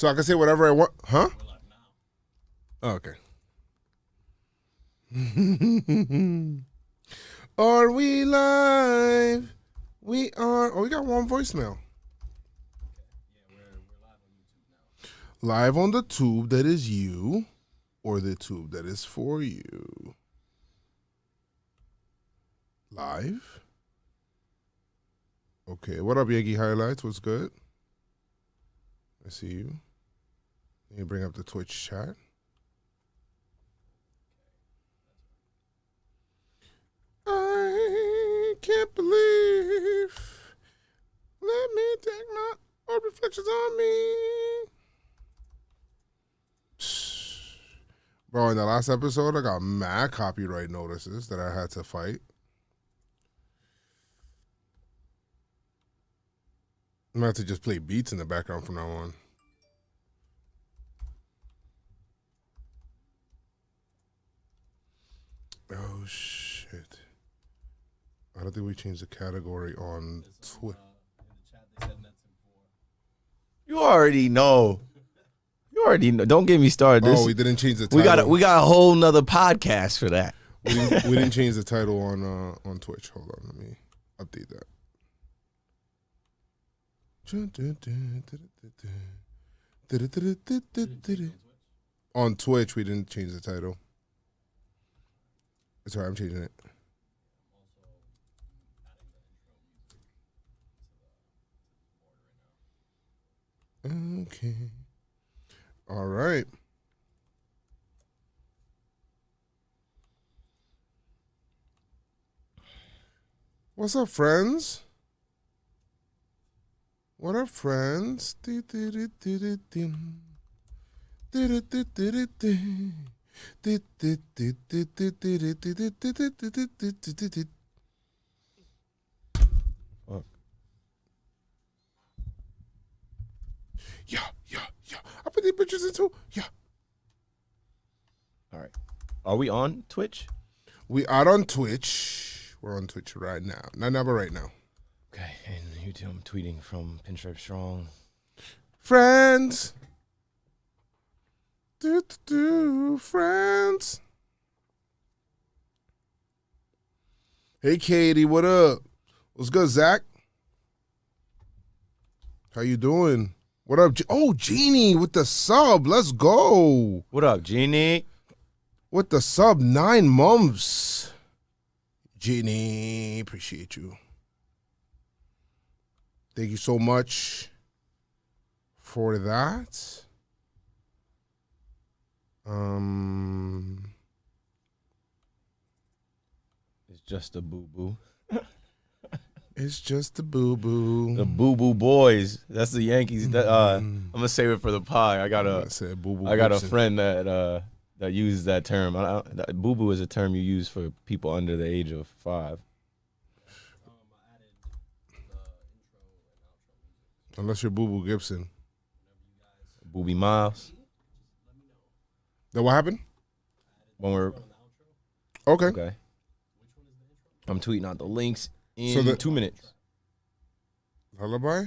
So I can say whatever I want. Huh? Oh, okay. Are we live? We are. Oh, we got one voicemail. Yeah, we're live on YouTube now. Live on the tube that is you, or the tube that is for you. Live? Okay, what up, Yankee Highlights? What's good? I see you. Let me bring up the Twitch chat. I can't believe. Let me take my old reflections on me. Bro, in the last episode, I got mad copyright notices that I had to fight. I'm going to have to just play beats in the background from now on. Oh, shit. I don't think we changed the category on Twitter. In the chat, they said Nets in 4. You already know. You already know. Don't get me started. Oh, we didn't change the title. We got a whole nother podcast for that. We didn't change the title on Twitch. Hold on, let me update that. On Twitch, we didn't change the title. It's alright, I'm changing it. Okay. All right. What's up, friends? What up, friends? Yeah. I put these pictures into. Yeah. All right. Are we on Twitch? We out on Twitch. We're on Twitch right now. Not now, but right now. Okay. And YouTube, I'm tweeting from Pinstripe Strong. Friends. Friends. Hey, Katie, what up? What's good, Zach? How you doing? What up? Oh, Jeannie with the sub. Let's go. What up, Jeannie? With the sub, 9 months. Jeannie, appreciate you. Thank you so much for that. It's just a boo-boo. It's just a boo-boo. The boo-boo boys. That's the Yankees. I'm gonna save it for the pod. I got a friend that uses that term. Boo-boo is a term you use for people under the age of 5. I added the intro and outro music. Unless you're Boo-boo Gibson. Booby Miles. Then what happened? When we're Okay. okay. I'm tweeting out the links in So 2 minutes. Lullaby?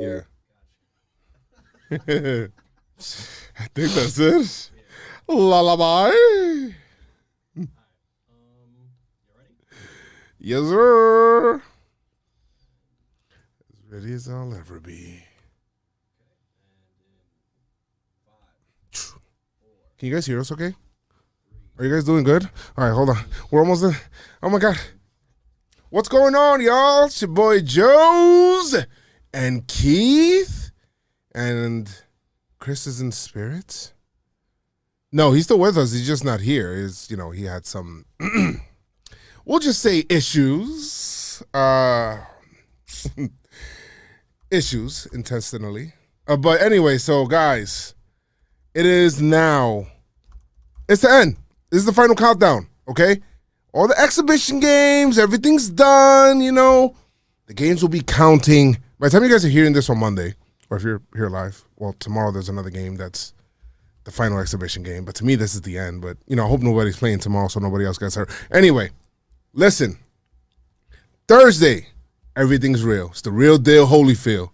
Yeah. I think that's it. Lullaby. You ready? Yes, sir. As ready as I'll ever be. Can you guys hear us okay? Are you guys doing good? All right, hold on. We're almost there. Oh, my God. What's going on, y'all? It's your boy Joes and Keith. And Chris is in spirit. No, he's still with us. He's just not here. He had some, we'll just say issues. Issues intestinally. But anyway, so guys, it is now. It's the end. This is the final countdown, okay? All the exhibition games, everything's done, The games will be counting. By the time you guys are hearing this on Monday, or if you're here live, well, tomorrow there's another game that's the final exhibition game. But to me, this is the end. But, I hope nobody's playing tomorrow so nobody else gets hurt. Anyway, listen. Thursday, everything's real. It's the real deal Holyfield.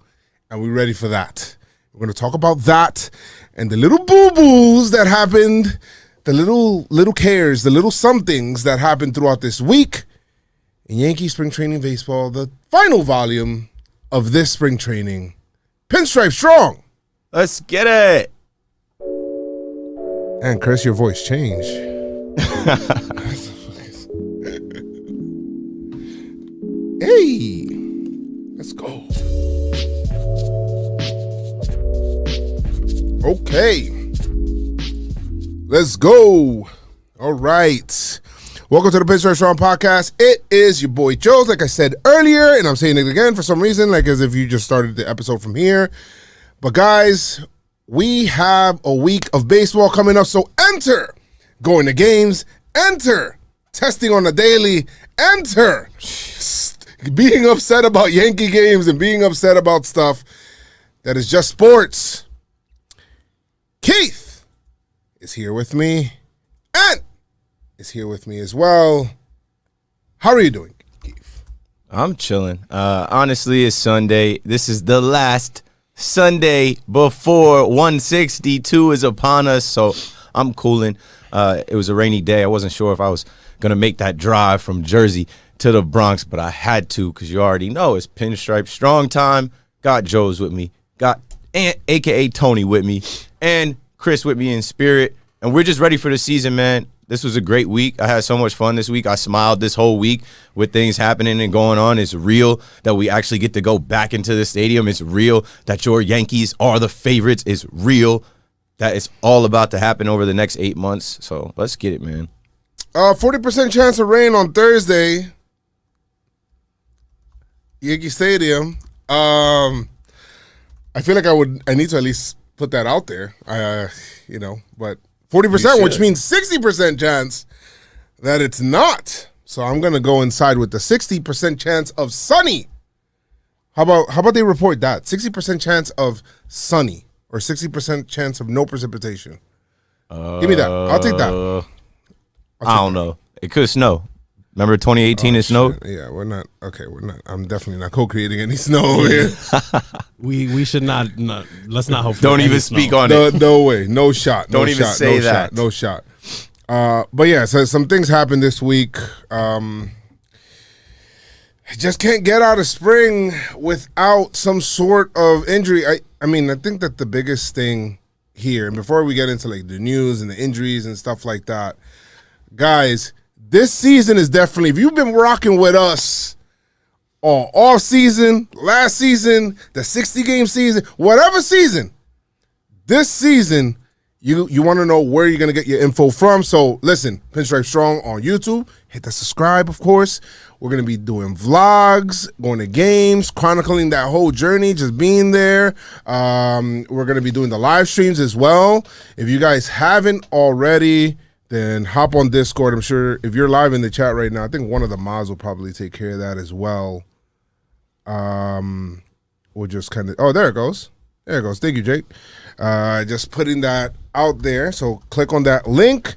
and we're ready for that. We're going to talk about that and the little boo-boos that happened, the little cares, the little somethings that happened throughout this week in Yankee Spring Training Baseball, the final volume of this spring training. Pinstripe strong. Let's get it. And Chris, your voice changed. Hey, let's go. Okay, let's go. All right. Welcome to the Pinstripe Strong Podcast. It is your boy Joe's, like I said earlier, and I'm saying it again for some reason, like as if you just started the episode from here. But guys, we have a week of baseball coming up, so enter going to games, enter testing on the daily, enter being upset about Yankee games and being upset about stuff that is just sports. Keith is here with me, and is here with me as well. How are you doing, Keith? I'm chilling. Honestly, it's Sunday. This is the last Sunday before 162 is upon us, so I'm cooling. It was a rainy day. I wasn't sure if I was going to make that drive from Jersey to the Bronx, but I had to because you already know it's Pinstripe Strong time. Got Joe's with me. Got Aunt, a.k.a. Tony, with me. And Chris with me in spirit. And we're just ready for the season, man. This was a great week. I had so much fun this week. I smiled this whole week with things happening and going on. It's real that we actually get to go back into the stadium. It's real that your Yankees are the favorites. It's real that it's all about to happen over the next 8 months. So let's get it, man. 40% chance of rain on Thursday. Yankee Stadium. I feel like I need to at least put that out there. But 40%, which means 60% chance that it's not. So I'm gonna go inside with the 60% chance of sunny. How about they report that? 60% chance of sunny or 60% chance of no precipitation. Give me that. I'll take that. I don't know. It could snow. Remember 2018 it snowed? Yeah, we're not. I'm definitely not co-creating any snow over here. We should not. Let's not hope. Don't even speak on it. No way. No shot. Don't even say that. No shot. But yeah, so some things happened this week. I just can't get out of spring without some sort of injury. I mean, I think that the biggest thing here, and before we get into like the news and the injuries and stuff like that, guys, this season is definitely, if you've been rocking with us all off season, last season, the 60-game season, whatever season, this season, you want to know where you're going to get your info from. So listen, Pinstripe Strong on YouTube. Hit the subscribe, of course. We're going to be doing vlogs, going to games, chronicling that whole journey, just being there. We're going to be doing the live streams as well. If you guys haven't already, then hop on Discord. I'm sure if you're live in the chat right now, I think one of the mods will probably take care of that as well. We'll just kind of, there it goes. There it goes. Thank you, Jake. Just putting that out there. So click on that link,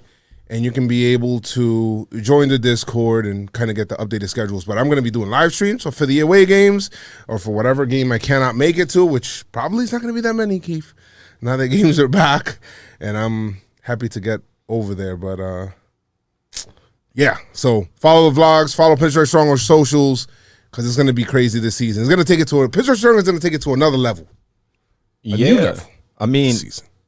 and you can be able to join the Discord and kind of get the updated schedules. But I'm going to be doing live streams. So for the away games or for whatever game I cannot make it to, which probably is not going to be that many, Keith. Now that games are back, and I'm happy to get over there, but yeah. So follow the vlogs, follow Pinstripe Strong on socials, because it's going to be crazy this season. It's going to take it to Pinstripe Strong is going to take it to another level. New level. I mean,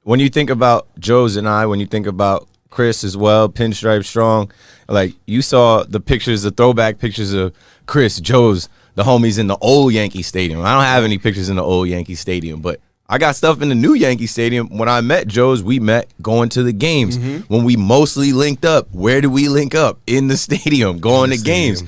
when you think about Joe's and I, when you think about Chris as well, Pinstripe Strong, like you saw the pictures, the throwback pictures of Chris, Joe's, the homies in the old Yankee Stadium. I don't have any pictures in the old Yankee Stadium, but I got stuff in the new Yankee Stadium. When I met Joe's, we met going to the games. Mm-hmm. When we mostly linked up, where did we link up? In the stadium, going to games.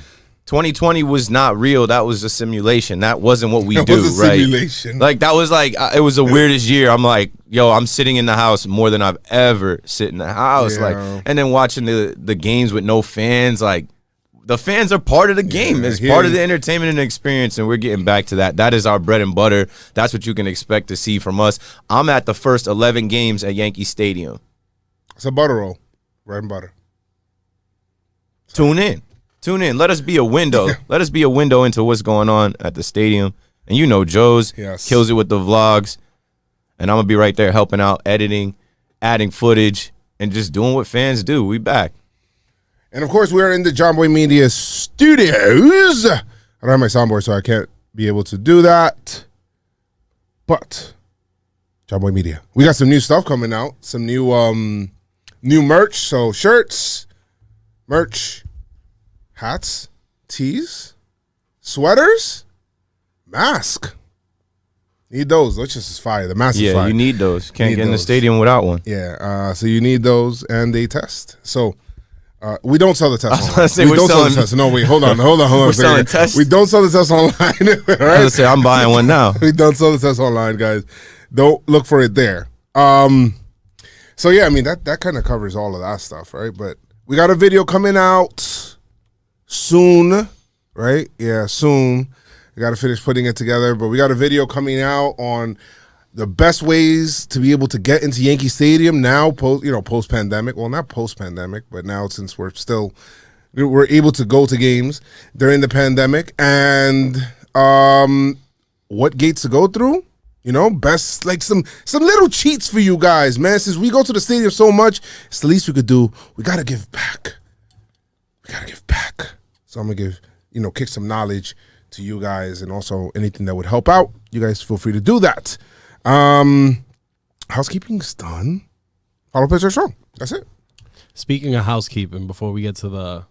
2020 was not real. That was a simulation. That wasn't what we do, was a right? Simulation. Like that was like it was the weirdest year. I'm like, yo, I'm sitting in the house more than I've ever sit in the house. Yeah. Like, and then watching the games with no fans. Like, the fans are part of the game. It's part of the entertainment and experience, and we're getting back to that. That is our bread and butter. That's what you can expect to see from us. I'm at the first 11 games at Yankee Stadium. It's a butter roll, bread and butter. Tune in. Let us be a window. Let us be a window into what's going on at the stadium. And you know Joe's Yes. kills it with the vlogs. And I'm going to be right there helping out, editing, adding footage, and just doing what fans do. We back. And, of course, we're in the Jomboy Media studios. I don't have my soundboard, so I can't be able to do that. But Jomboy Media. We got some new stuff coming out. Some new merch. So shirts, merch, hats, tees, sweaters, mask. Need those. Those just is fire. The mask is fire. Yeah, you need those. Can't get in the stadium without one. Yeah, so you need those and they test. So we don't sell the test online. We don't sell the test. No, wait, hold on. We're selling tests. We don't sell the test online. Right? I was gonna say I'm buying one now. We don't sell the test online, guys. Don't look for it there. So yeah, I mean that kind of covers all of that stuff, right? But we got a video coming out soon, right? Yeah, soon. We got to finish putting it together, but we got a video coming out on the best ways to be able to get into Yankee Stadium now, post pandemic. Well, not post pandemic, but now since we're able to go to games during the pandemic, and what gates to go through. Best, like some little cheats for you guys, man. Since we go to the stadium so much, it's the least we could do. We gotta give back. So I'm gonna kick some knowledge to you guys, and also anything that would help out. You guys feel free to do that. Housekeeping's done. Follow Pitcher Show. That's it. Speaking of housekeeping, before we get to the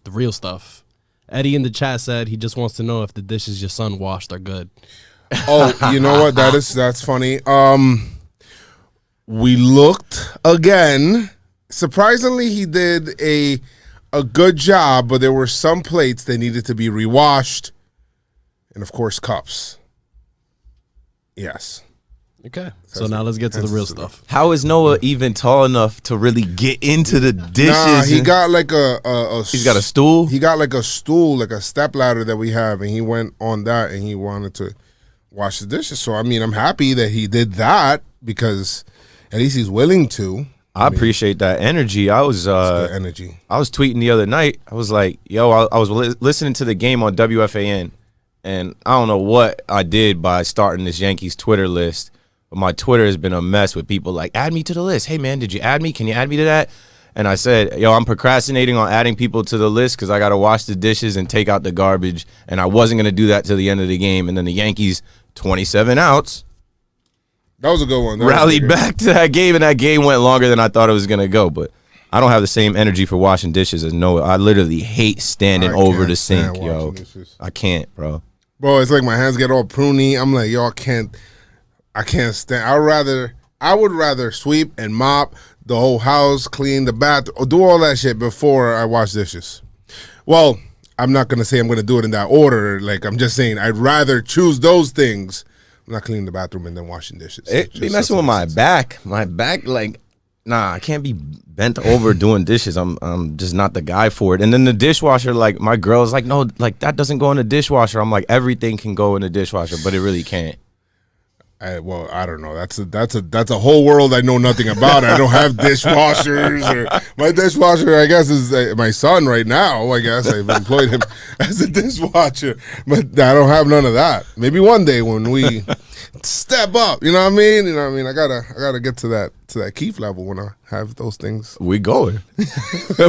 real stuff, Eddie in the chat said he just wants to know if the dishes your son washed are good. Oh, you know what? That's funny. We looked again. Surprisingly, he did a good job, but there were some plates that needed to be rewashed, and of course, cups. Yes. Okay. So now let's get to the real stuff. How is Noah even tall enough to really get into the dishes? Nah, he got like He's got a stool? He got like a stool, like a step ladder that we have, and he went on that, and he wanted to wash the dishes. So, I mean, I'm happy that he did that because at least he's willing to. I appreciate that energy. I was energy. I was tweeting the other night. I was like, yo, I was listening to the game on WFAN, and I don't know what I did by starting this Yankees Twitter list, but my Twitter has been a mess with people like, add me to the list. Hey, man, did you add me? Can you add me to that? And I said, yo, I'm procrastinating on adding people to the list because I got to wash the dishes and take out the garbage, and I wasn't going to do that till the end of the game. And then the Yankees, 27 outs. That was a good one. Rallied back to that game, and that game went longer than I thought it was going to go. But I don't have the same energy for washing dishes as Noah. I literally hate standing over the sink, yo. I can't, bro. Bro, it's like my hands get all pruny. I'm like, yo, I can't stand. I would rather sweep and mop the whole house, clean the bathroom, do all that shit before I wash dishes. Well, I'm not going to say I'm going to do it in that order. Like, I'm just saying I'd rather choose those things. I'm not cleaning the bathroom and then washing dishes. It be messing with my back. My back, like, nah, I can't be bent over doing dishes. I'm just not the guy for it. And then the dishwasher, like, my girl's like, no, like, that doesn't go in the dishwasher. I'm like, everything can go in the dishwasher, but it really can't. Well, I don't know. That's a whole world I know nothing about. I don't have dishwashers. My dishwasher, I guess, is my son right now. I guess I've employed him as a dishwasher, but I don't have none of that. Maybe one day when we step up, you know what I mean? I gotta get to that Keith level when I have those things. We going.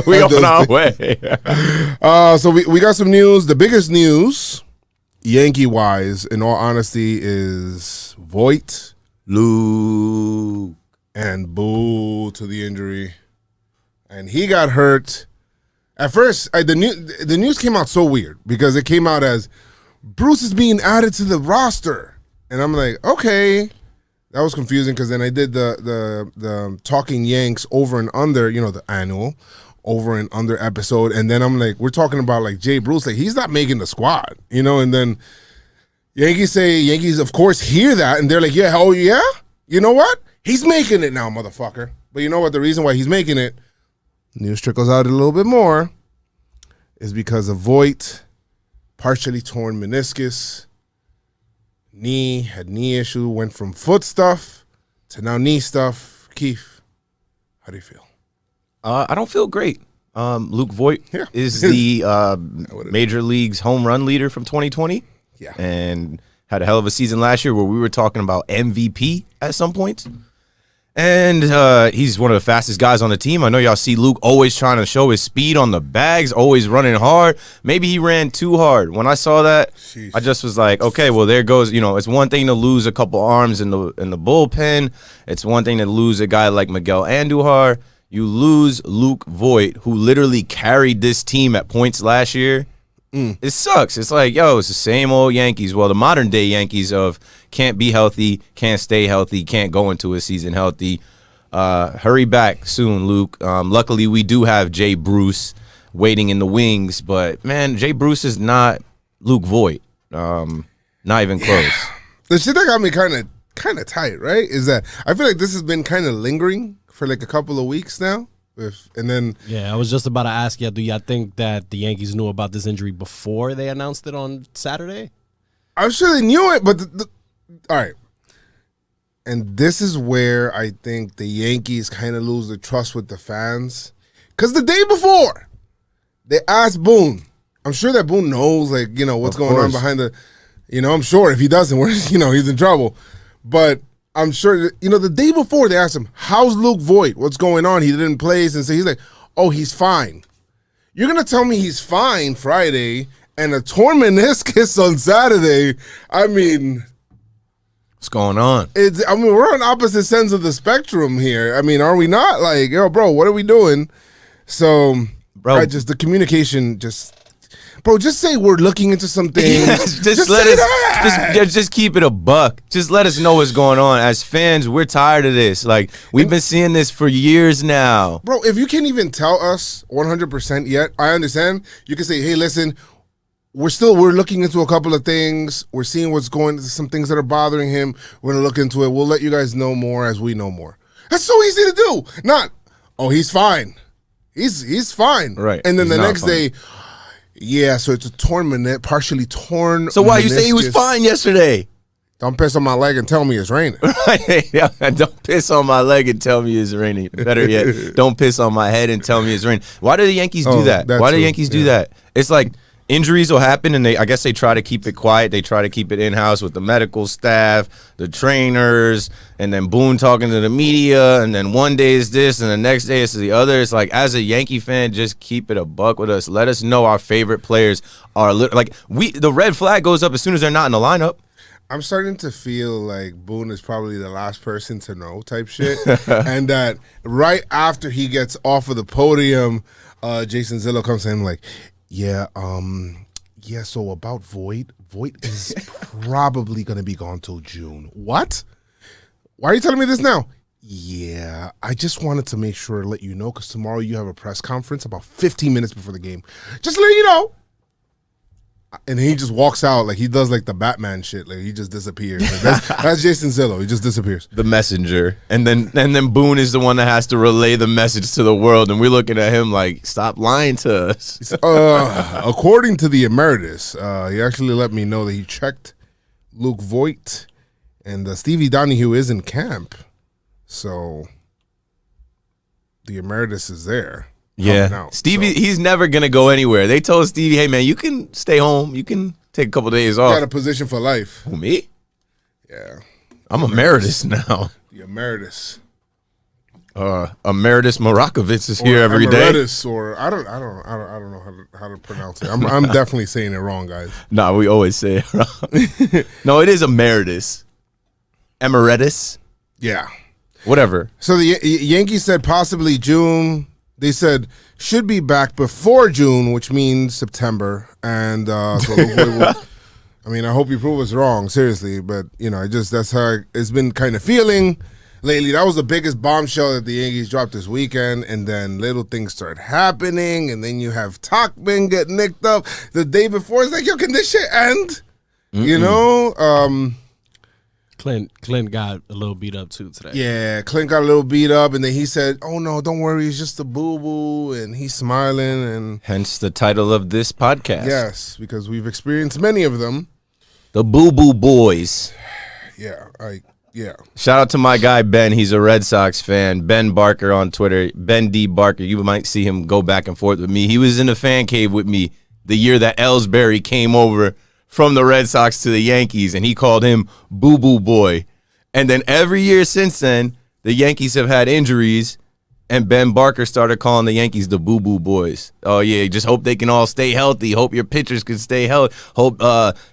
We on our way. So we got some news. The biggest news, Yankee-wise, in all honesty, is Voit, Luke, and Boo to the injury. And he got hurt. At first, the news came out so weird because it came out as Bruce is being added to the roster. And I'm like, okay. That was confusing because then I did the Talking Yanks over and under, the annual over and under episode. And then I'm like, we're talking about like Jay Bruce, like he's not making the squad, and then Yankees, of course, hear that, and they're like, yeah, oh, yeah? You know what? He's making it now, motherfucker. But you know what? The reason why he's making it, news trickles out a little bit more, is because of Voit, partially torn meniscus, had knee issue, went from foot stuff to now knee stuff. Keith, how do you feel? I don't feel great. Luke Voit is the Major League's home run leader from 2020. Yeah. And had a hell of a season last year where we were talking about MVP at some point. And he's one of the fastest guys on the team. I know y'all see Luke always trying to show his speed on the bags, always running hard. Maybe he ran too hard. When I saw that, Sheesh. I just was like, okay, well, there goes, it's one thing to lose a couple arms in the bullpen. It's one thing to lose a guy like Miguel Andujar. You lose Luke Voit, who literally carried this team at points last year. It sucks. It's like, it's the same old Yankees. Well, the modern day Yankees of can't be healthy, can't stay healthy, can't go into a season healthy. Hurry back soon, Luke. Luckily, we do have Jay Bruce waiting in the wings, but man, Jay Bruce is not Luke Voit. Not even close. The shit that got me kind of tight, right? Is that I feel like this has been kind of lingering for like a couple of weeks now. I was just about to ask you, do y'all think that the Yankees knew about this injury before they announced it on Saturday? I'm sure they knew it, but all right. And this is where I think the Yankees kind of lose the trust with the fans. Because the day before, they asked Boone. I'm sure that Boone knows, what's going on behind the, I'm sure if he doesn't, he's in trouble. But I'm sure, the day before they asked him, how's Luke Voit? What's going on? He didn't play. And so he's like, oh, he's fine. You're going to tell me he's fine Friday and a torn meniscus on Saturday? I mean, what's going on? We're on opposite ends of the spectrum here. I mean, are we not? Like, bro, what are we doing? So, bro, the communication just say we're looking into some things. Yes, just keep it a buck. Just let us know what's going on. As fans, we're tired of this. Like, we've been seeing this for years now. Bro, if you can't even tell us 100% yet, I understand. You can say, hey, listen, we're looking into a couple of things. We're seeing what's going, some things that are bothering him. We're going to look into it. We'll let you guys know more as we know more. That's so easy to do. Not, oh, he's fine. He's fine. Right. And then the next day, yeah, so it's a partially torn. So why you say he was fine yesterday? Don't piss on my leg and tell me it's raining. Don't piss on my leg and tell me it's raining. Better yet, don't piss on my head and tell me it's raining. Why do the Yankees do that? Why do the Yankees do that? It's like injuries will happen, and I guess they try to keep it quiet. They try to keep it in-house with the medical staff, the trainers, and then Boone talking to the media, and then one day is this, and the next day is the other. It's like, as a Yankee fan, just keep it a buck with us. Let us know our favorite players are the red flag goes up as soon as they're not in the lineup. I'm starting to feel like Boone is probably the last person to know type shit, and that right after he gets off of the podium, Jason Zillo comes to him like, yeah, so about Voit is probably going to be gone till June. What? Why are you telling me this now? Yeah, I just wanted to make sure to let you know because tomorrow you have a press conference about 15 minutes before the game. Just to let you know. And he just walks out like he does like the Batman shit. Like he just disappears. Like that's Jason Zillo. He just disappears. The messenger. And then Boone is the one that has to relay the message to the world. And we're looking at him like, stop lying to us. According to the emeritus, he actually let me know that he checked Luke Voit and Stevie Donahue is in camp. So the emeritus is there. Yeah, Stevie, he's never going to go anywhere. They told Stevie, hey, man, you can stay home. You can take a couple days off. You got a position for life. Who, me? Yeah. I'm emeritus now. The emeritus. Emeritus Morakovitz is here every day. Emeritus, or I don't know how to pronounce it. I'm definitely saying it wrong, guys. Nah, we always say it wrong. No, it is emeritus. Emeritus? Yeah. Whatever. So the Yankees said possibly June. They said should be back before June, which means September. And so I hope you prove us wrong, seriously. But, that's how it's been kind of feeling lately. That was the biggest bombshell that the Yankees dropped this weekend. And then little things start happening. And then you have Tachman get nicked up the day before. It's like, yo, can this shit end? Clint got a little beat up too today. Yeah, Clint got a little beat up, and then he said, "Oh no, don't worry, it's just a boo-boo," and he's smiling, and hence the title of this podcast. Yes, because we've experienced many of them. The Boo-Boo Boys. Yeah. Shout out to my guy Ben. He's a Red Sox fan. Ben Barker on Twitter. Ben D Barker. You might see him go back and forth with me. He was in the fan cave with me the year that Ellsbury came over from the Red Sox to the Yankees, and he called him Boo Boo Boy. And then every year since then, the Yankees have had injuries, and Ben Barker started calling the Yankees the Boo Boo Boys. Oh, yeah, just hope they can all stay healthy. Hope your pitchers could stay healthy. Hope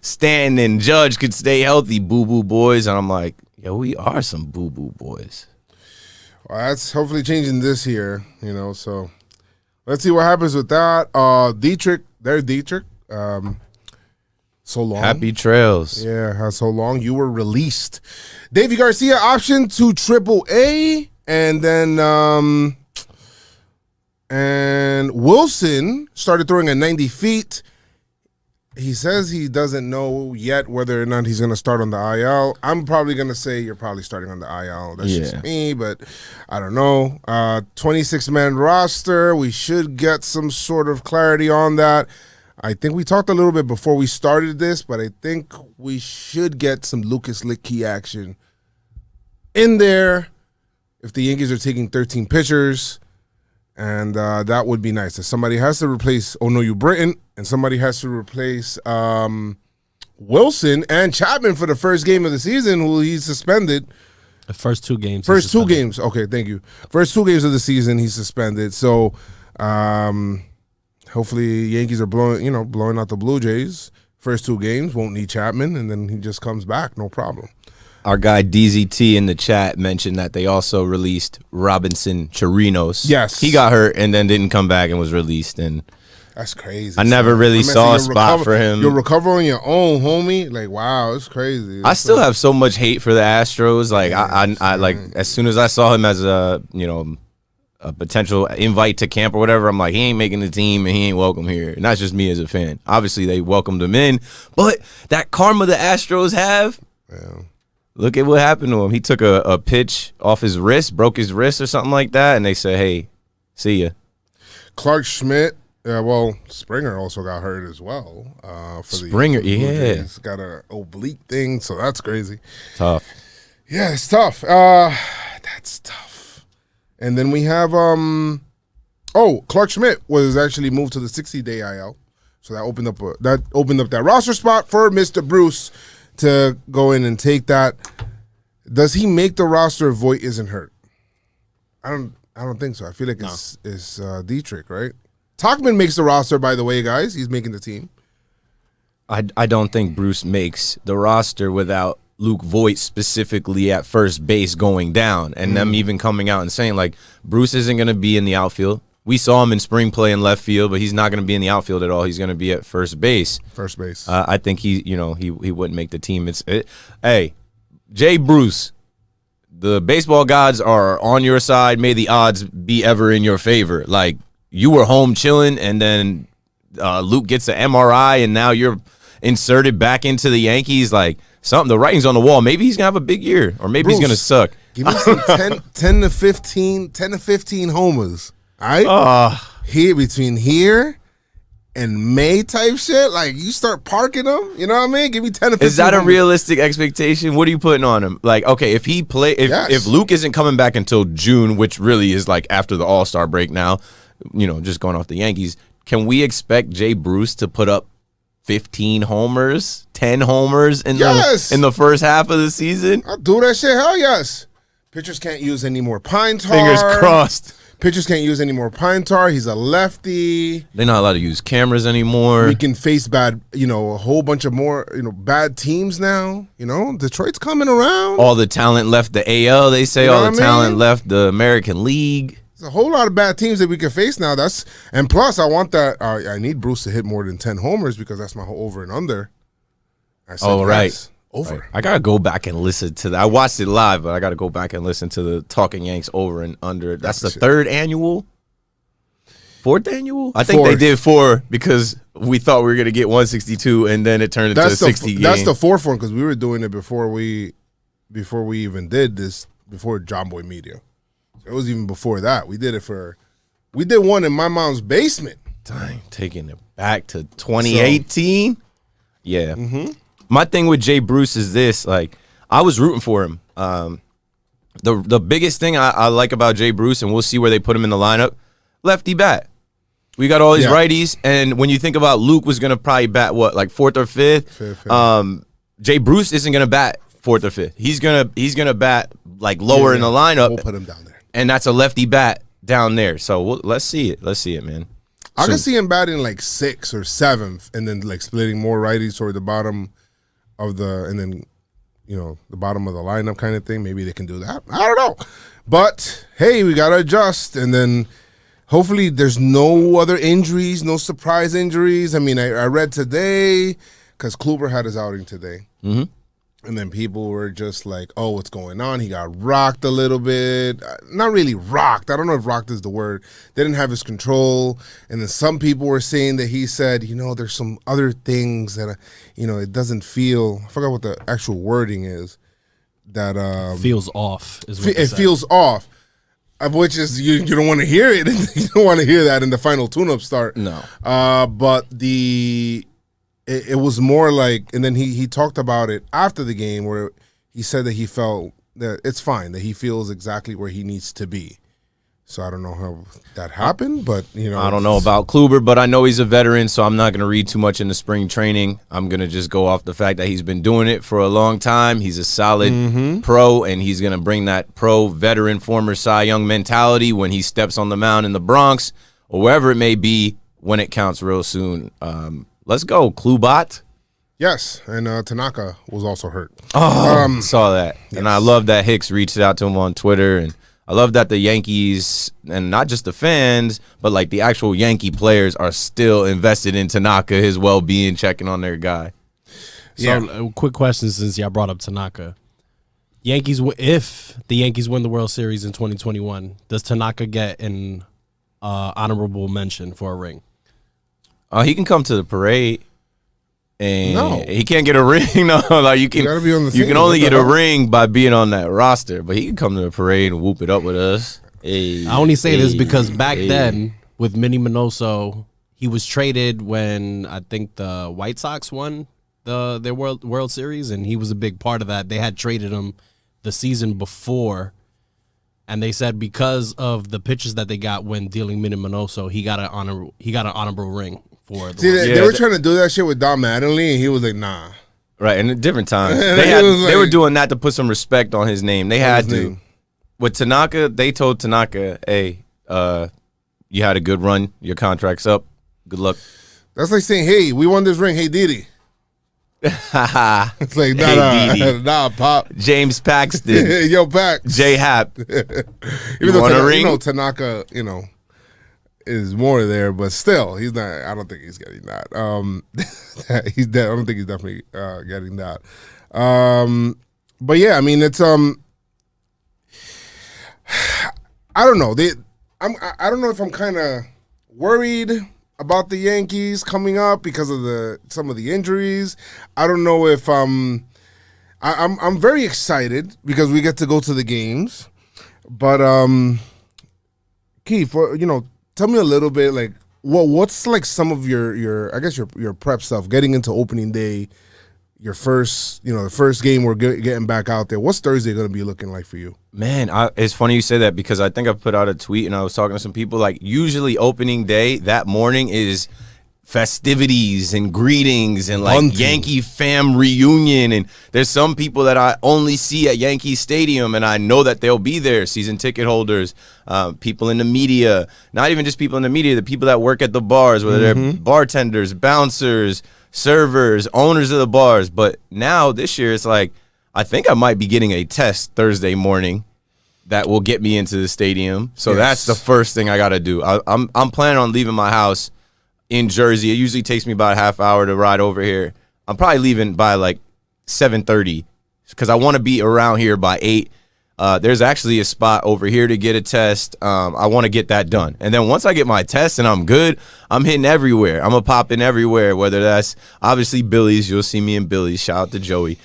Stanton and Judge could stay healthy, Boo Boo Boys. And I'm like, yo, we are some Boo Boo Boys. Well, that's hopefully changing this year, so let's see what happens with that. Dietrich. So long. Happy trails. Yeah, so long. You were released. Davey Garcia option to AAA, and then and Wilson started throwing at 90 feet. He says he doesn't know yet whether or not he's going to start on the IL. I'm probably going to say you're probably starting on the IL. That's just me, but I don't know. 26-man roster. We should get some sort of clarity on that. I think we talked a little bit before we started this, but I think we should get some Lucas Littke action in there if the Yankees are taking 13 pitchers, and that would be nice. If somebody has to replace Onoyu Britton, and somebody has to replace Wilson and Chapman for the first game of the season, who he's suspended. The first two games. First two games. Okay, thank you. First 2 games of the season, he's suspended. So hopefully Yankees are blowing out the Blue Jays. First 2 games, won't need Chapman, and then he just comes back, no problem. Our guy DZT in the chat mentioned that they also released Robinson Chirinos. Yes. He got hurt and then didn't come back and was released. And that's crazy. I never really saw a spot for him. You're recovering on your own, homie. Like, wow, it's crazy. I still have so much hate for the Astros. Like, I like as soon as I saw him as a potential invite to camp or whatever, I'm like, he ain't making the team and he ain't welcome here. And that's just me as a fan. Obviously, they welcomed him in, but that karma the Astros have. Yeah. Look at what happened to him. He took a pitch off his wrist, broke his wrist or something like that, and they said, hey, see ya. Clark Schmidt, Springer also got hurt as well. Springer, He's got an oblique thing, so that's crazy. Tough. Yeah, it's tough. That's tough. And then we have, Clark Schmidt was actually moved to the 60-day IL, so that opened up that roster spot for Mr. Bruce to go in and take that. Does he make the roster if Voit isn't hurt? I don't think so. I feel like it's Dietrich, right? Tachman makes the roster, by the way, guys. He's making the team. I don't think Bruce makes the roster without Luke Voit specifically at first base going down, and them even coming out and saying, like, Bruce isn't going to be in the outfield. We saw him in spring play in left field, but he's not going to be in the outfield at all. He's going to be at first base. First base. I think he wouldn't make the team. Hey, Jay Bruce, the baseball gods are on your side. May the odds be ever in your favor. Like, you were home chilling, and then Luke gets an MRI, and now you're inserted back into the Yankees. Like, the writing's on the wall. Maybe he's going to have a big year, or maybe he's going to suck. Give me some 10 to 15 homers. All right? Here, between here and May type shit, like, you start parking them, you know what I mean? Give me 10 to 15 Is that a homers. realistic expectation? What are you putting on him? Like, okay, if Luke isn't coming back until June, which really is like after the All-Star break now, just going off the Yankees, can we expect Jay Bruce to put up 15 homers, 10 homers in the first half of the season? I'll do that shit. Hell yes. Pitchers can't use any more pine tar. Fingers crossed. Pitchers can't use any more pine tar. He's a lefty. They're not allowed to use cameras anymore. We can face bad, a whole bunch of more, bad teams now. Detroit's coming around. All the talent left the AL, they say. All the talent left the American League. There's a whole lot of bad teams that we can face now. And plus, I want that. I need Bruce to hit more than 10 homers because that's my whole over and under. I said right. Over. Right. I got to go back and listen to that. I watched it live, but I got to go back and listen to the Talking Yanks over and under. That's the third annual? Fourth annual? I think they did 4 because we thought we were going to get 162, and then it turned into 60 games. That's the fourth one because we were doing it before we even did this, before Jomboy Media. So it was even before that. We did one in my mom's basement. Dang, taking it back to 2018? Yeah. Mm-hmm. My thing with Jay Bruce is this, like, I was rooting for him. The biggest thing I like about Jay Bruce, and we'll see where they put him in the lineup, lefty bat. We got all these righties, and when you think about Luke was gonna probably bat like fourth or fifth. Jay Bruce isn't gonna bat fourth or fifth. He's gonna bat like lower in the lineup. We'll put him down there, and that's a lefty bat down there. So let's see it. Let's see it, man. I can see him batting like 6th or 7th, and then like splitting more righties toward the bottom of and then the bottom of the lineup kind of thing. Maybe they can do that. I don't know, but hey, we gotta adjust, and then. Hopefully there's no other injuries, no surprise injuries. I mean, I read today, because Kluber had his outing today. Mm-hmm. And then people were just like, oh, what's going on? He got rocked a little bit. Not really rocked. I don't know if rocked is the word. They didn't have his control. And then some people were saying that he said, there's some other things that, it doesn't feel. I forgot what the actual wording is. That feels off. It feels off. Which is you don't want to hear it. You don't want to hear that in the final tune-up start. No. But it was more like, and then he talked about it after the game where he said that he felt that it's fine, that he feels exactly where he needs to be. So I don't know how that happened, but I don't know about Kluber, but I know he's a veteran, so I'm not going to read too much into spring training. I'm going to just go off the fact that he's been doing it for a long time. He's a solid pro, and he's going to bring that pro veteran former Cy Young mentality when he steps on the mound in the Bronx or wherever it may be when it counts real soon. Let's go, Klubot. Yes, and Tanaka was also hurt. Oh, saw that. Yes. And I love that Hicks reached out to him on Twitter, and I love that the Yankees, and not just the fans, but like the actual Yankee players are still invested in Tanaka, his well-being, checking on their guy. So, quick question since y'all brought up Tanaka. If the Yankees win the World Series in 2021, does Tanaka get an honorable mention for a ring? He can come to the parade. And no, he can't get a ring. No, like you gotta be on the you can only get a ring by being on that roster. But he can come to the parade and whoop it up with us. Hey, I only say this because back then with Minnie Minoso, he was traded when I think the White Sox won their World Series, and he was a big part of that. They had traded him the season before, and they said because of the pitches that they got when dealing Minnie Minoso, he got an honorable ring. They were trying to do that shit with Don Mattingly, and he was like, nah. Right, and at different times. They were doing that to put some respect on his name. They had to. With Tanaka, they told Tanaka, hey, you had a good run. Your contract's up. Good luck. That's like saying, hey, we won this ring. Hey, Didi. It's like, nah, Pop. James Paxton. Yo, Pax. J Hap. Even though want a ring? Tanaka, is more there, but still, he's not. I don't think he's getting that. He's dead. I don't think he's definitely getting that. But yeah, I mean, it's I don't know. I don't know if I'm kind of worried about the Yankees coming up because of some of the injuries. I don't know if I'm very excited because we get to go to the games, but Keith, tell me a little bit, like, what's like some of your I guess your prep stuff, getting into opening day, your first, the first game we're getting back out there. What's Thursday going to be looking like for you? Man, it's funny you say that because I think I put out a tweet and I was talking to some people, like usually opening day that morning is festivities and greetings and like Bunting. Yankee fam reunion, and there's some people that I only see at Yankee Stadium and I know that they'll be there, season ticket holders, people in the media, not even just people in the media, the people that work at the bars, whether they're bartenders, bouncers, servers, owners of the bars. But now this year it's like I think I might be getting a test Thursday morning that will get me into the stadium. So that's the first thing I got to do. I'm planning on leaving my house in Jersey. It usually takes me about a half hour to ride over here. I'm probably leaving by like 7:30 because I want to be around here by 8. There's actually a spot over here to get a test. I want to get that done. And then once I get my test and I'm good, I'm hitting everywhere. I'm going to pop in everywhere, whether that's obviously Billy's. You'll see me in Billy's. Shout out to Joey.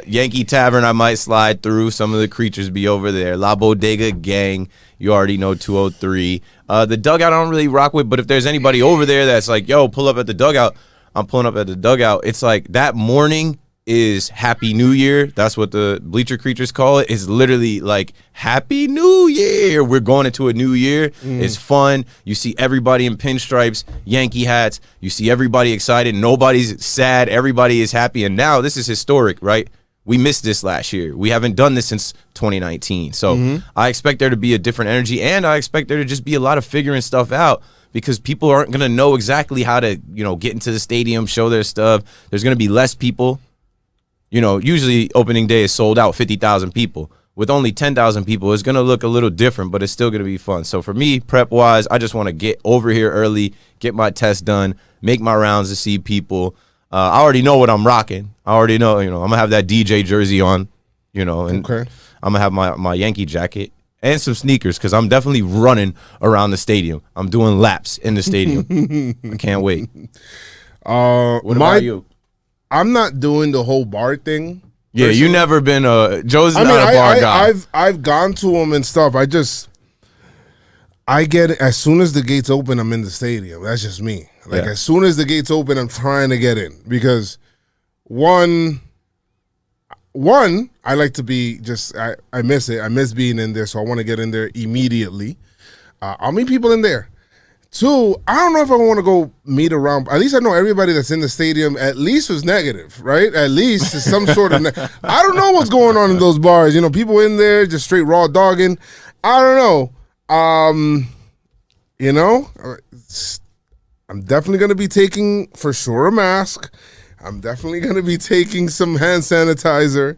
Yankee Tavern, I might slide through. Some of the creatures be over there. La Bodega Gang, you already know, 203. The dugout I don't really rock with, but if there's anybody over there that's like, yo, pull up at the dugout, I'm pulling up at the dugout. It's like that morning is Happy New Year. That's what the Bleacher Creatures call it. It's literally like Happy New Year. We're going into a new year. It's fun. You see everybody in pinstripes, Yankee hats. You see everybody excited. Nobody's sad. Everybody is happy. And now this is historic, right? We missed this last year. We haven't done this since 2019. So I expect there to be a different energy, and I expect there to just be a lot of figuring stuff out, because people aren't going to know exactly how to, get into the stadium, show their stuff. There's going to be less people. Usually opening day is sold out, 50,000 people. With only 10,000 people, it's going to look a little different, but it's still going to be fun. So for me, prep-wise, I just want to get over here early, get my test done, make my rounds to see people. I already know what I'm rocking. I already know, I'm going to have that DJ jersey on, and Okay. I'm going to have my Yankee jacket and some sneakers, because I'm definitely running around the stadium. I'm doing laps in the stadium. I can't wait. What about you? I'm not doing the whole bar thing. Yeah, you never been Joe's not a bar guy. I've gone to them and stuff. I get it as soon as the gates open, I'm in the stadium. That's just me. Like as soon as the gates open, I'm trying to get in, because one, I like to be I miss it. I miss being in there, so I want to get in there immediately. I'll meet people in there. Two, I don't know if I want to go meet around. At least I know everybody that's in the stadium at least was negative, right? At least it's some sort of. I don't know what's going on in those bars. People in there just straight raw dogging. I don't know. I'm definitely going to be taking for sure a mask. I'm definitely going to be taking some hand sanitizer.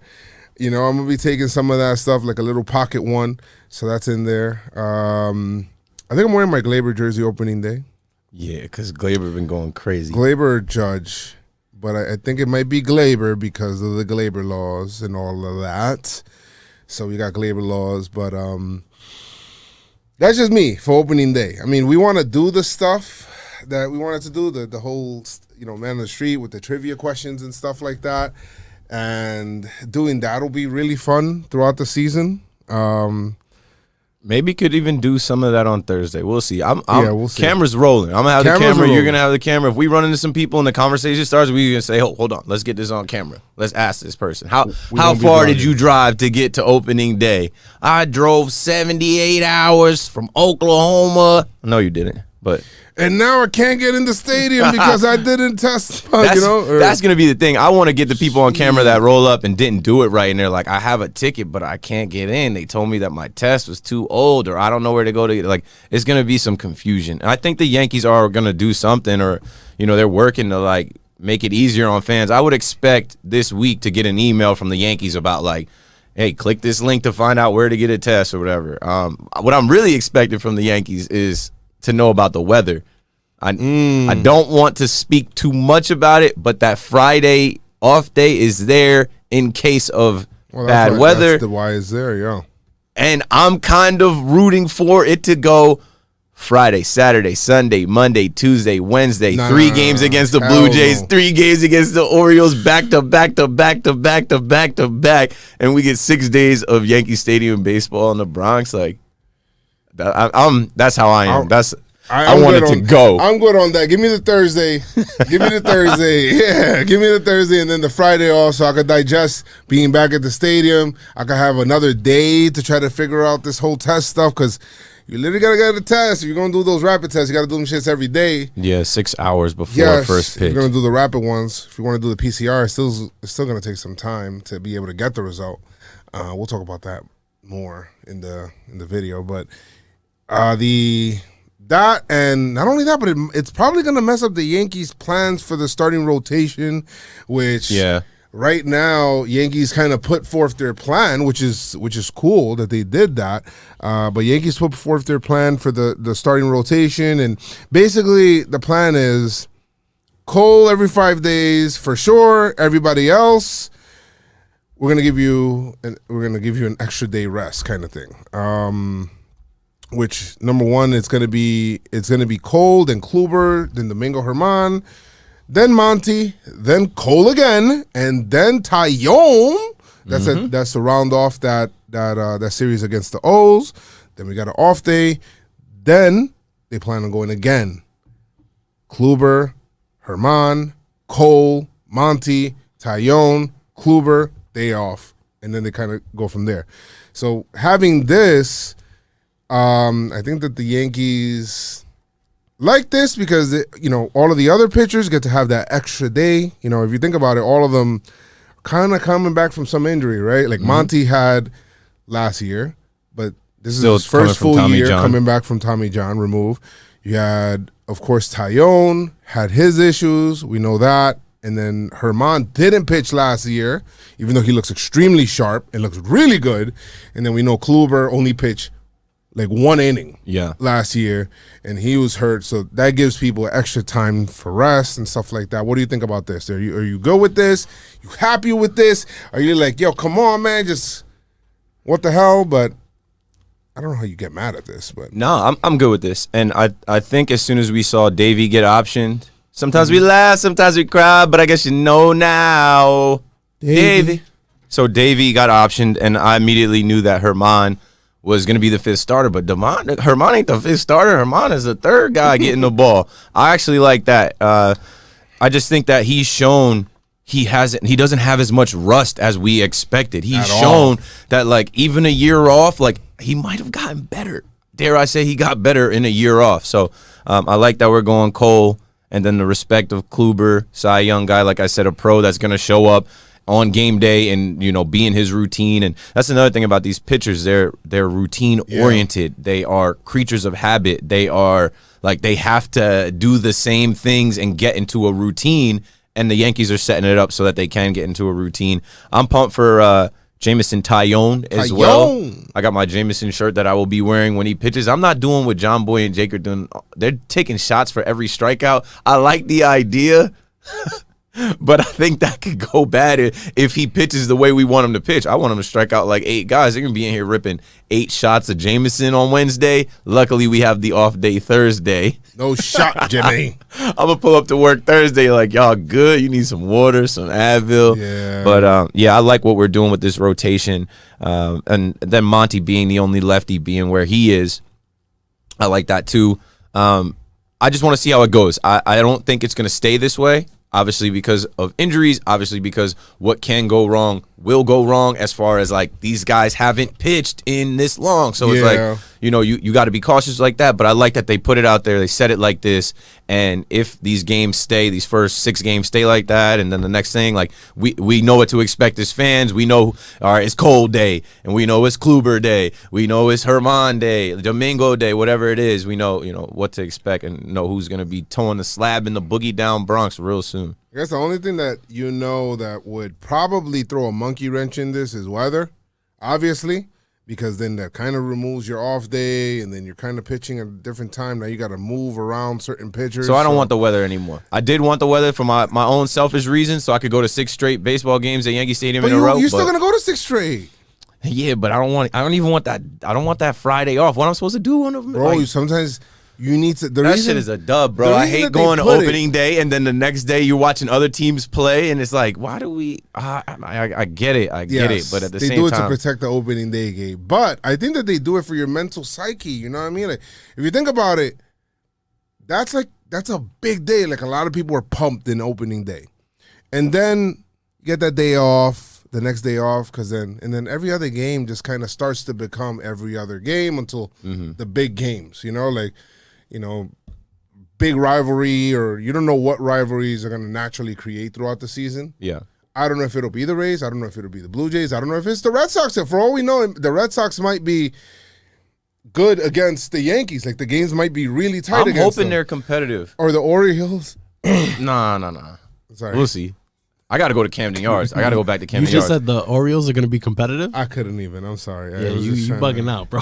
I'm going to be taking some of that stuff, like a little pocket one. So that's in there. I think I'm wearing my Glaber jersey opening day. Yeah, because Glaber been going crazy. Glaber or Judge. But I think it might be Glaber because of the Glaber laws and all of that. So we got Glaber laws. But that's just me for opening day. I mean, we want to do the stuff that we wanted to do, the whole, man on the street with the trivia questions and stuff like that. And doing that will be really fun throughout the season. Maybe could even do some of that on Thursday. We'll see. We'll see. Camera's rolling. I'm going to have the camera. Rolling. You're going to have the camera. If we run into some people and the conversation starts, we're going to say, hold on. Let's get this on camera. Let's ask this person. How far did you drive to get to opening day? I drove 78 hours from Oklahoma. No, you didn't. But and now I can't get in the stadium because I didn't test. That's going to be the thing. I want to get the people on camera that roll up and didn't do it right, and they're like, I have a ticket, but I can't get in. They told me that my test was too old, or I don't know where to go to get. Like, it's going to be some confusion. And I think the Yankees are going to do something, or they're working to make it easier on fans. I would expect this week to get an email from the Yankees about hey, click this link to find out where to get a test or whatever. What I'm really expecting from the Yankees is to know about the weather. I don't want to speak too much about it, but that Friday off day is there in case of bad weather. That's why it's there, yeah. And I'm kind of rooting for it to go Friday, Saturday, Sunday, Monday, Tuesday, Wednesday, 3 games against the Blue Jays, 3 games against the Orioles, back to back to back to back to back to back, and we get 6 days of Yankee Stadium baseball in the Bronx. That's how I am. I want it to go. I'm good on that. Give me the Thursday. Give me the Thursday. Yeah, give me the Thursday and then the Friday off so I could digest being back at the stadium. I could have another day to try to figure out this whole test stuff, because you literally got to get a test. If you're going to do those rapid tests, you got to do them shits every day. Yeah, 6 hours before first pitch. You're going to do the rapid ones. If you want to do the PCR, it's still going to take some time to be able to get the result. We'll talk about that more in the video. But that, and not only that, but it's probably going to mess up the Yankees' plans for the starting rotation, which right now Yankees kind of put forth their plan, which is cool that they did that. But Yankees put forth their plan for the starting rotation, and basically the plan is Cole every 5 days for sure. Everybody else, we're gonna give you an extra day rest kind of thing. Which number one, it's gonna be Cole, then Kluber, then Domingo Germán, then Monty, then Cole again, and then Taillon. That's to round off that series against the O's. Then we got an off day. Then they plan on going again. Kluber, Germán, Cole, Monty, Taillon, Kluber, day off, and then they kind of go from there. So having this, I think that the Yankees like this because, all of the other pitchers get to have that extra day. If you think about it, all of them kind of coming back from some injury, right? Like Monty had last year, but this is his first full year coming back from Tommy John remove. You had, of course, Tyone had his issues. We know that. And then Herman didn't pitch last year, even though he looks extremely sharp and looks really good. And then we know Kluber only pitched like 1 inning last year, and he was hurt. So that gives people extra time for rest and stuff like that. What do you think about this? Are you good with this? You happy with this? Are you like, yo, come on, man, just what the hell? But I don't know how you get mad at this. But no, I'm good with this. And I think as soon as we saw Davey get optioned, sometimes we laugh, sometimes we cry, but I guess now. Davey. So Davey got optioned, and I immediately knew that Herman was going to be the 5th starter. But Herman ain't the 5th starter. Herman is the 3rd guy getting the ball. I actually like that. I just think that he's shown he doesn't have as much rust as we expected. He's shown that, like, even a year off, like, he might have gotten better. Dare I say he got better in a year off. So I like that we're going Cole. And then the respect of Kluber, Cy Young guy, like I said, a pro that's going to show up on game day and, be in his routine. And that's another thing about these pitchers. They're routine oriented. They are creatures of habit. They are like, they have to do the same things and get into a routine. And the Yankees are setting it up so that they can get into a routine. I'm pumped for Jameson Tyone as well. I got my Jameson shirt that I will be wearing when he pitches. I'm not doing what Jomboy and Jake are doing. They're taking shots for every strikeout. I like the idea, but I think that could go bad if he pitches the way we want him to pitch. I want him to strike out like 8 guys. They're going to be in here ripping 8 shots of Jameson on Wednesday. Luckily, we have the off day Thursday. No shot, Jimmy. I'm going to pull up to work Thursday like, y'all good? You need some water, some Advil. Yeah. But, I like what we're doing with this rotation. And then Monty being the only lefty being where he is, I like that too. I just want to see how it goes. I don't think it's going to stay this way. Obviously because of injuries, obviously because what can go wrong will go wrong as far as like these guys haven't pitched in this long. So it's like, you got to be cautious like that. But I like that they put it out there. They said it like this. And if these games stay, these first 6 games stay like that, and then the next thing, like we know what to expect as fans. We know, all right, it's Cold Day, and we know it's Kluber Day. We know it's Herman Day, Domingo Day, whatever it is. We know, what to expect and know who's going to be towing the slab in the boogie down Bronx real soon. I guess the only thing that that would probably throw a monkey wrench in this is weather, obviously, because then that kind of removes your off day, and then you're kind of pitching at a different time. Now you got to move around certain pitchers. So I don't want the weather anymore. I did want the weather for my own selfish reasons, so I could go to 6 straight baseball games at Yankee Stadium in a row. You're still gonna go to 6 straight. Yeah, but I don't even want that. I don't want that Friday off. What am I supposed to do on them? Bro, sometimes. You need to. That shit is a dub, bro. I hate going to opening day and then the next day you're watching other teams play and it's like, why do we? I get it, get it, but at the same time, they do it to protect the opening day game. But I think that they do it for your mental psyche. You know what I mean? Like, if you think about it, that's a big day. Like a lot of people are pumped in opening day, and then you get that day off, the next day off, and then every other game just kind of starts to become every other game until the big games. Big rivalry, or you don't know what rivalries are going to naturally create throughout the season. Yeah. I don't know if it'll be the Rays. I don't know if it'll be the Blue Jays. I don't know if it's the Red Sox. For all we know, the Red Sox might be good against the Yankees. Like, the games might be really tight against them. I'm hoping they're competitive. Or the Orioles. Nah. Sorry. We'll see. I got to go to Camden Yards. I got to go back to Camden Yards. You just said the Orioles are going to be competitive? I couldn't even. I'm sorry. Yeah, you bugging out, bro.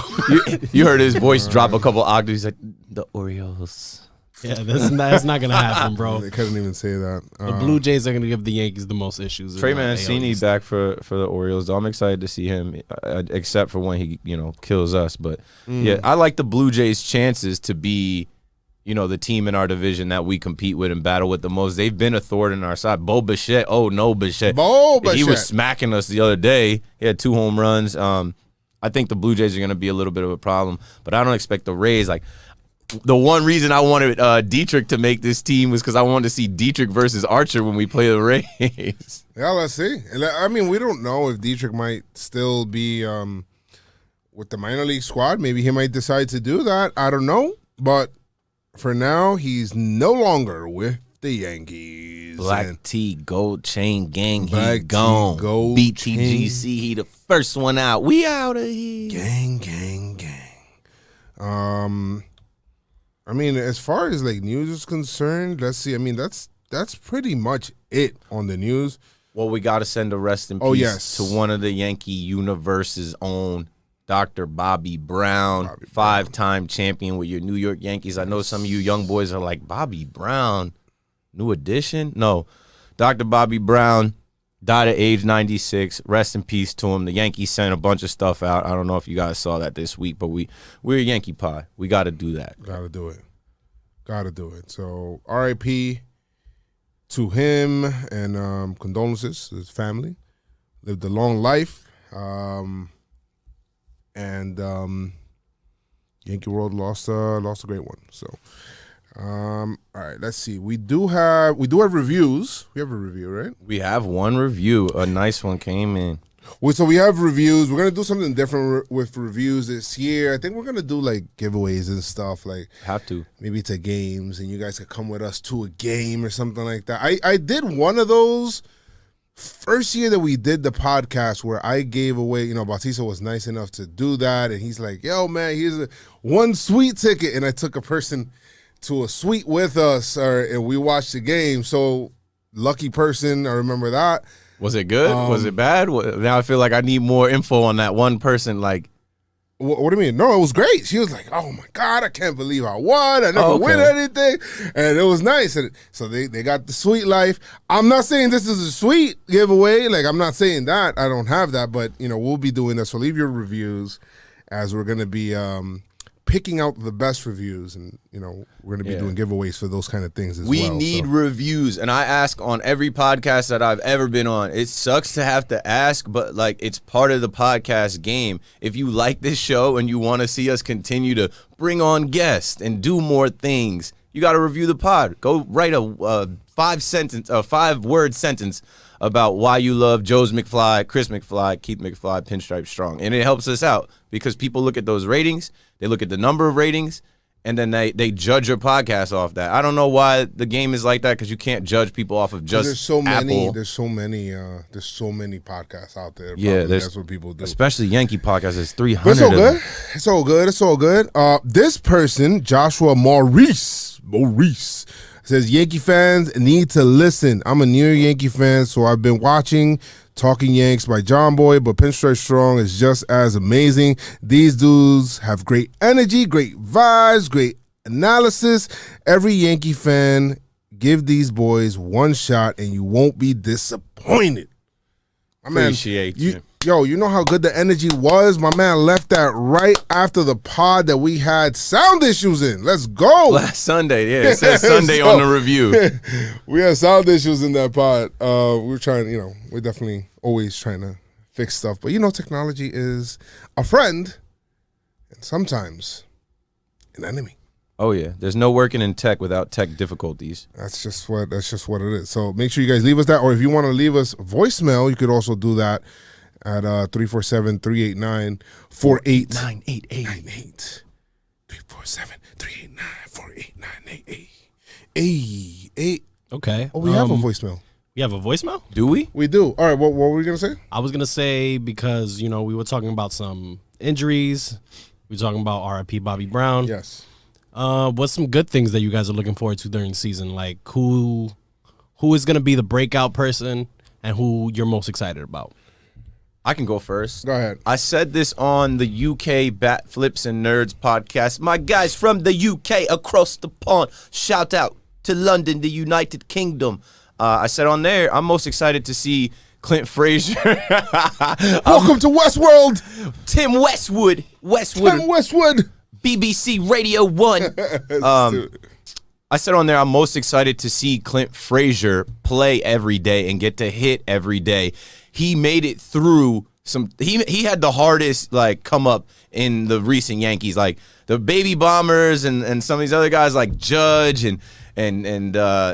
You heard his voice drop a couple octaves. Like, the Orioles. Yeah, that's not going to happen, bro. They couldn't even say that. The Blue Jays are going to give the Yankees the most issues. Trey Mancini back for the Orioles. I'm excited to see him, except for when he kills us. But, yeah, I like the Blue Jays' chances to be the team in our division that we compete with and battle with the most. They've been a thorn in our side. Bo Bichette. Oh, no, Bichette. He was smacking us the other day. He had 2 home runs. I think the Blue Jays are going to be a little bit of a problem, but I don't expect the Rays. Like, the one reason I wanted Dietrich to make this team was because I wanted to see Dietrich versus Archer when we play the Rays. Yeah, let's see. I mean, we don't know if Dietrich might still be with the minor league squad. Maybe he might decide to do that. I don't know. But for now, he's no longer with the Yankees. Black T, gold chain gang, Black he gone. Gold BTGC, he the first one out. We out of here. Gang. I mean, as far as like news is concerned, let's see. I mean, that's pretty much it on the news. Well, we got to send a rest in peace to one of the Yankee universe's own, Dr. Bobby Brown, five-time champion with your New York Yankees. I know some of you young boys are like, Bobby Brown, new addition? No. Dr. Bobby Brown died at age 96. Rest in peace to him. The Yankees sent a bunch of stuff out. I don't know if you guys saw that this week, but we're a Yankee pod. We got to do that. Got to do it. So R.I.P. to him and condolences to his family. Lived a long life. And Yankee World lost a great one. So, all right, let's see. We do have reviews. We have a review, right? We have one review. A nice one came in. So we have reviews. We're gonna do something different with reviews this year. I think we're gonna do like giveaways and stuff. Like have to maybe to games, and you guys could come with us to a game or something like that. I did one of those first year that we did the podcast where I gave away. You know, Bautista was nice enough to do that, and he's like, "Yo, man, here's one suite ticket," and I took a person to a suite with us, and we watched the game. So lucky person, I remember that. Was it good? Was it bad? Now I feel like I need more info on that one person. Like, what do you mean? No, it was great. She was like, "Oh my God, I can't believe I won. I never win anything," and it was nice. And so they got the sweet life. I'm not saying this is a sweet giveaway. Like, I'm not saying that. I don't have that, but you know, we'll be doing this. So leave your reviews, as we're gonna be picking out the best reviews, and you know, we're gonna be doing giveaways for those kind of things as well. We need reviews, and I ask on every podcast that I've ever been on. It sucks to have to ask, but like, it's part of the podcast game. If you like this show and you want to see us continue to bring on guests and do more things, you got to review the pod. Go write a 5-word sentence about why you love Joe's McFly, Chris McFly, Keith McFly, Pinstripe Strong. And it helps us out because people look at those ratings, they look at the number of ratings, and then they judge your podcast off that. I don't know why the game is like that, because you can't judge people off of just there's so Apple. There's so many podcasts out there. Yeah, that's what people do. Especially Yankee podcasts. There's 300. But it's all good. It's all good. This person, Joshua Maurice, says Yankee fans need to listen. I'm a new Yankee fan, so I've been watching Talking Yanks by Jomboy, but Pinstripe Strong is just as amazing. These dudes have great energy, great vibes, great analysis. Every Yankee fan, give these boys one shot and you won't be disappointed. Appreciate you. Yo, you know how good the energy was? My man left that right after the pod that we had sound issues in. Let's go. Last Sunday, yeah. It says Sunday on the review. We had sound issues in that pod. We're trying, you know, we're definitely always trying to fix stuff. But, you know, technology is a friend and sometimes an enemy. Oh, yeah. There's no working in tech without tech difficulties. That's just what it is. So make sure you guys leave us that. Or if you want to leave us voicemail, you could also do that at 347-389-4898. 347-389-4898. Okay. Oh, we have a voicemail. We have a voicemail? Do we? We do. All right, what were we going to say? I was going to say, because, you know, we were talking about some injuries. We were talking about RIP Bobby Brown. Yes. What's some good things that you guys are looking forward to during the season? Like, who is going to be the breakout person and who you're most excited about? I can go first. Go ahead. I said this on the UK Bat Flips and Nerds podcast. My guys from the UK across the pond. Shout out to London, the United Kingdom. I said on there, I'm most excited to see Clint Frazier. Welcome to Westworld. Tim Westwood. Tim Westwood. BBC Radio 1. I said on there, I'm most excited to see Clint Frazier play every day and get to hit every day. He made it through he had the hardest like come up in the recent Yankees, like the baby bombers and some of these other guys like Judge and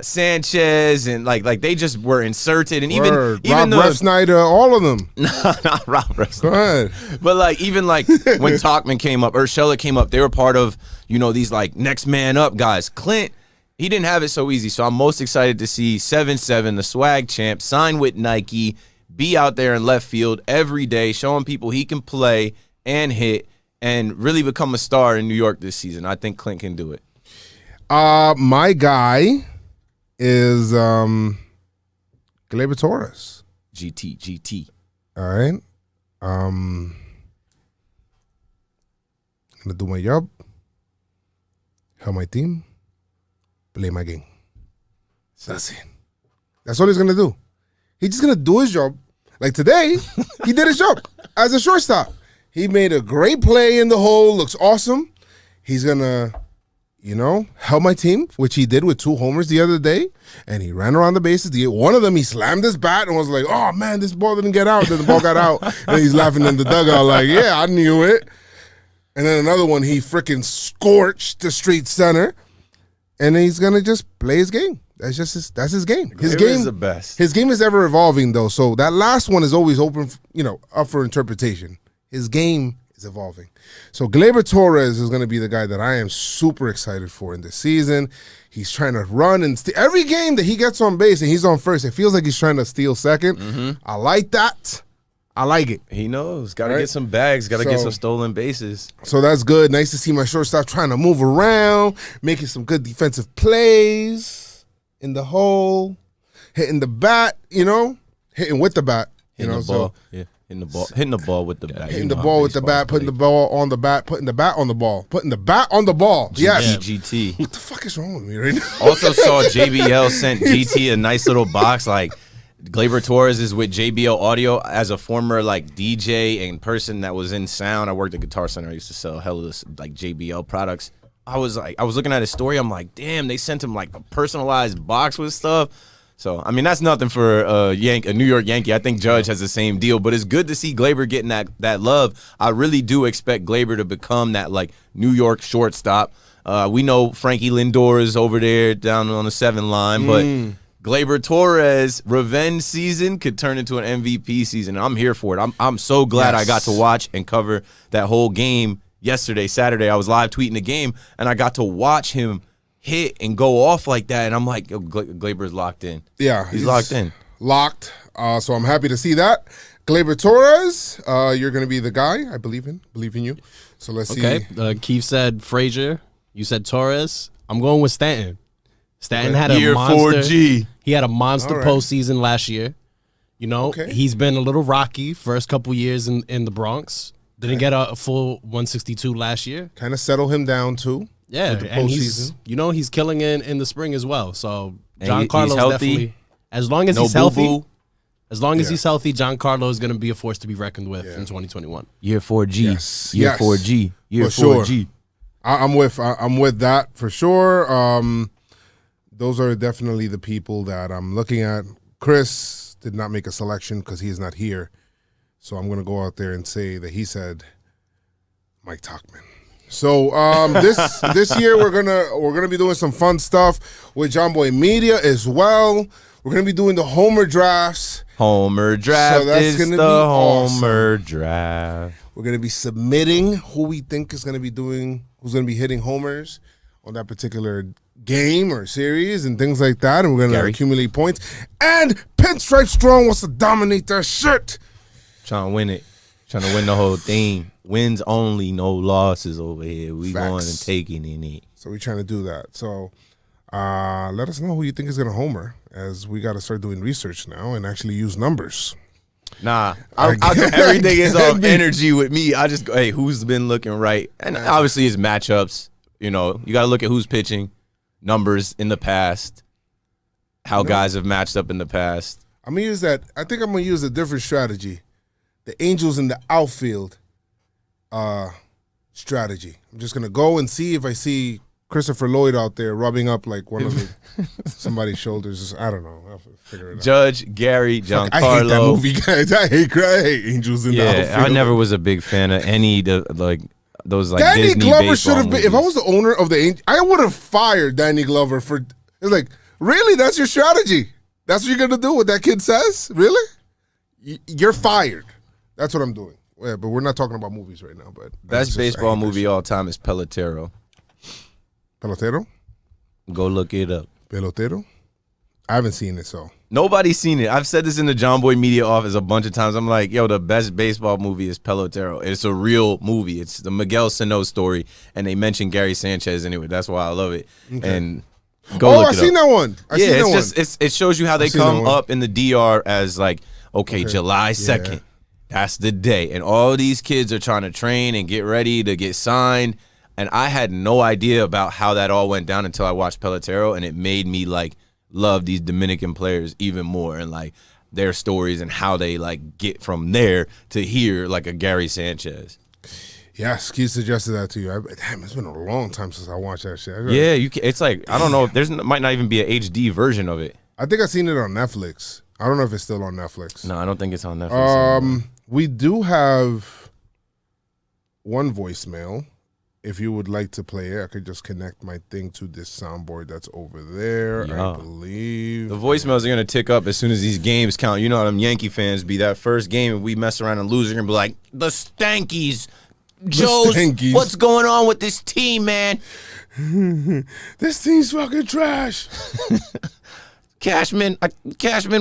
Sanchez and like they just were inserted, and even Rob Snyder, all of them. Not Rob Refsnyder. Go ahead. But like even like when Tauchman came up, Urshela came up, they were part of these like next man up guys. Clint, he didn't have it so easy, so I'm most excited to see 7-7, the swag champ, sign with Nike, be out there in left field every day, showing people he can play and hit and really become a star in New York this season. I think Clint can do it. My guy is Gleyber Torres. GT. All right. I'm gonna do my job, help my team, play my game. That's it. That's all he's gonna do. He's just gonna do his job. Like today, he did his job as a shortstop. He made a great play in the hole. Looks awesome. He's gonna, help my team, which he did with 2 homers the other day. And he ran around the bases. One of them, he slammed his bat and was like, "Oh man, this ball didn't get out." Then the ball got out, and he's laughing in the dugout like, "Yeah, I knew it." And then another one, he freaking scorched the street center, and he's gonna just play his game. That's his game. His game is the best. His game is ever evolving though, so that last one is always open, up for interpretation. His game is evolving. So Gleyber Torres is going to be the guy that I am super excited for in this season. He's trying to run and every game that he gets on base and he's on first, it feels like he's trying to steal second. Mm-hmm. I like that. I like it. He knows. Got to get some bags. Got to get some stolen bases. So that's good. Nice to see my shortstop trying to move around, making some good defensive plays in the hole, hitting the bat, hitting with the bat. Hitting the ball. Yeah. Hitting the ball with the bat. Hitting the ball with the bat, putting the ball on the bat, putting the bat on the ball, putting the bat on the ball. Yes. GT. What the fuck is wrong with me right now? Also saw JBL sent GT a nice little box. Like Gleyber Torres is with JBL Audio as a former like DJ and person that was in sound. I worked at Guitar Center. I used to sell hella like JBL products. I was looking at his story. I'm like, damn, they sent him like a personalized box with stuff. So, I mean, that's nothing for a New York Yankee. I think Judge has the same deal, but it's good to see Gleyber getting that love. I really do expect Gleyber to become that, like, New York shortstop. We know Frankie Lindor is over there down on the 7 line, but Gleyber Torres' revenge season could turn into an MVP season. I'm here for it. I'm so glad I got to watch and cover that whole game yesterday, Saturday. I was live tweeting the game, and I got to watch him hit and go off like that, and I'm like, Gleyber's locked in. Yeah, he's locked in. Locked. So I'm happy to see that. Gleyber Torres, you're going to be the guy. I believe in you. So let's see. Okay. Keith said Frazier. You said Torres. I'm going with Stanton. Stanton had a year monster. 4G. He had a monster postseason last year. He's been a little rocky first couple years in the Bronx. Didn't get a full 162 last year. Kind of settle him down too. Yeah, and he's killing in the spring as well. So Giancarlo's definitely, as long as he's healthy, he's healthy, Giancarlo is going to be a force to be reckoned with in 2021. Year 4G, yes. Year 4G, year for 4G. Sure. I'm with that for sure. Those are definitely the people that I'm looking at. Chris did not make a selection because he is not here, so I'm going to go out there and say that he said Mike Tauchman. So this year we're gonna be doing some fun stuff with Jomboy Media as well. We're gonna be doing the Homer drafts. Homer draft so that's is gonna the be Homer awesome. draft. We're gonna be submitting who we think is gonna be who's gonna be hitting homers on that particular game or series and things like that, and we're gonna accumulate points. And Pinstripe Strong wants to dominate that shit. Trying to win it. Trying to win the whole thing. Wins only, no losses over here. We Facts. going and taking in it. So we're trying to do that. So let us know who you think is going to homer, as we got to start doing research now and actually use numbers. Nah, everything is off energy with me. I just go, hey, who's been looking right? And obviously it's matchups. You got to look at who's pitching, numbers in the past, how guys have matched up in the past. I'm going to use that. I think I'm going to use a different strategy. The Angels in the outfield strategy. I'm just going to go and see if I see Christopher Lloyd out there rubbing up like one of somebody's shoulders. I don't know. I'll figure it out. Judge, Gary, Giancarlo. I hate that movie, guys. I hate Angels in the Outfield. I never was a big fan of any those like Danny Disney Glover should have been. movies. If I was the owner of the Angels, I would have fired Danny Glover for. It's like, really? That's your strategy? That's what you're gonna do? What that kid says? Really? You're fired. That's what I'm doing. Yeah, but we're not talking about movies right now. But Best baseball movie all time is Pelotero. Pelotero? Go look it up. Pelotero? I haven't seen it, so. Nobody's seen it. I've said this in the Jomboy media office a bunch of times. I'm like, yo, the best baseball movie is Pelotero. It's a real movie. It's the Miguel Sano story, and they mention Gary Sanchez anyway. That's why I love it. Okay. And go look it up. I've seen that one. It shows you how they come up in the DR as like, okay. July 2nd. Yeah. That's the day. And all these kids are trying to train and get ready to get signed. And I had no idea about how that all went down until I watched Pelotero, and it made me like love these Dominican players even more and like their stories and how they like get from there to here like a Gary Sanchez. Yes, Keith suggested that to you. Damn, it's been a long time since I watched that shit. Yeah, it's like, I don't know, might not even be an HD version of it. I think I've seen it on Netflix. I don't know if it's still on Netflix. No, I don't think it's on Netflix. We do have one voicemail. If you would like to play it, I could just connect my thing to this soundboard that's over there, I believe. The voicemails are going to tick up as soon as these games count. You know how them Yankee fans be. That first game, if we mess around and lose, they're going to be like, the Stankies. Joe's, what's going on with this team, man? This team's fucking trash. Cashman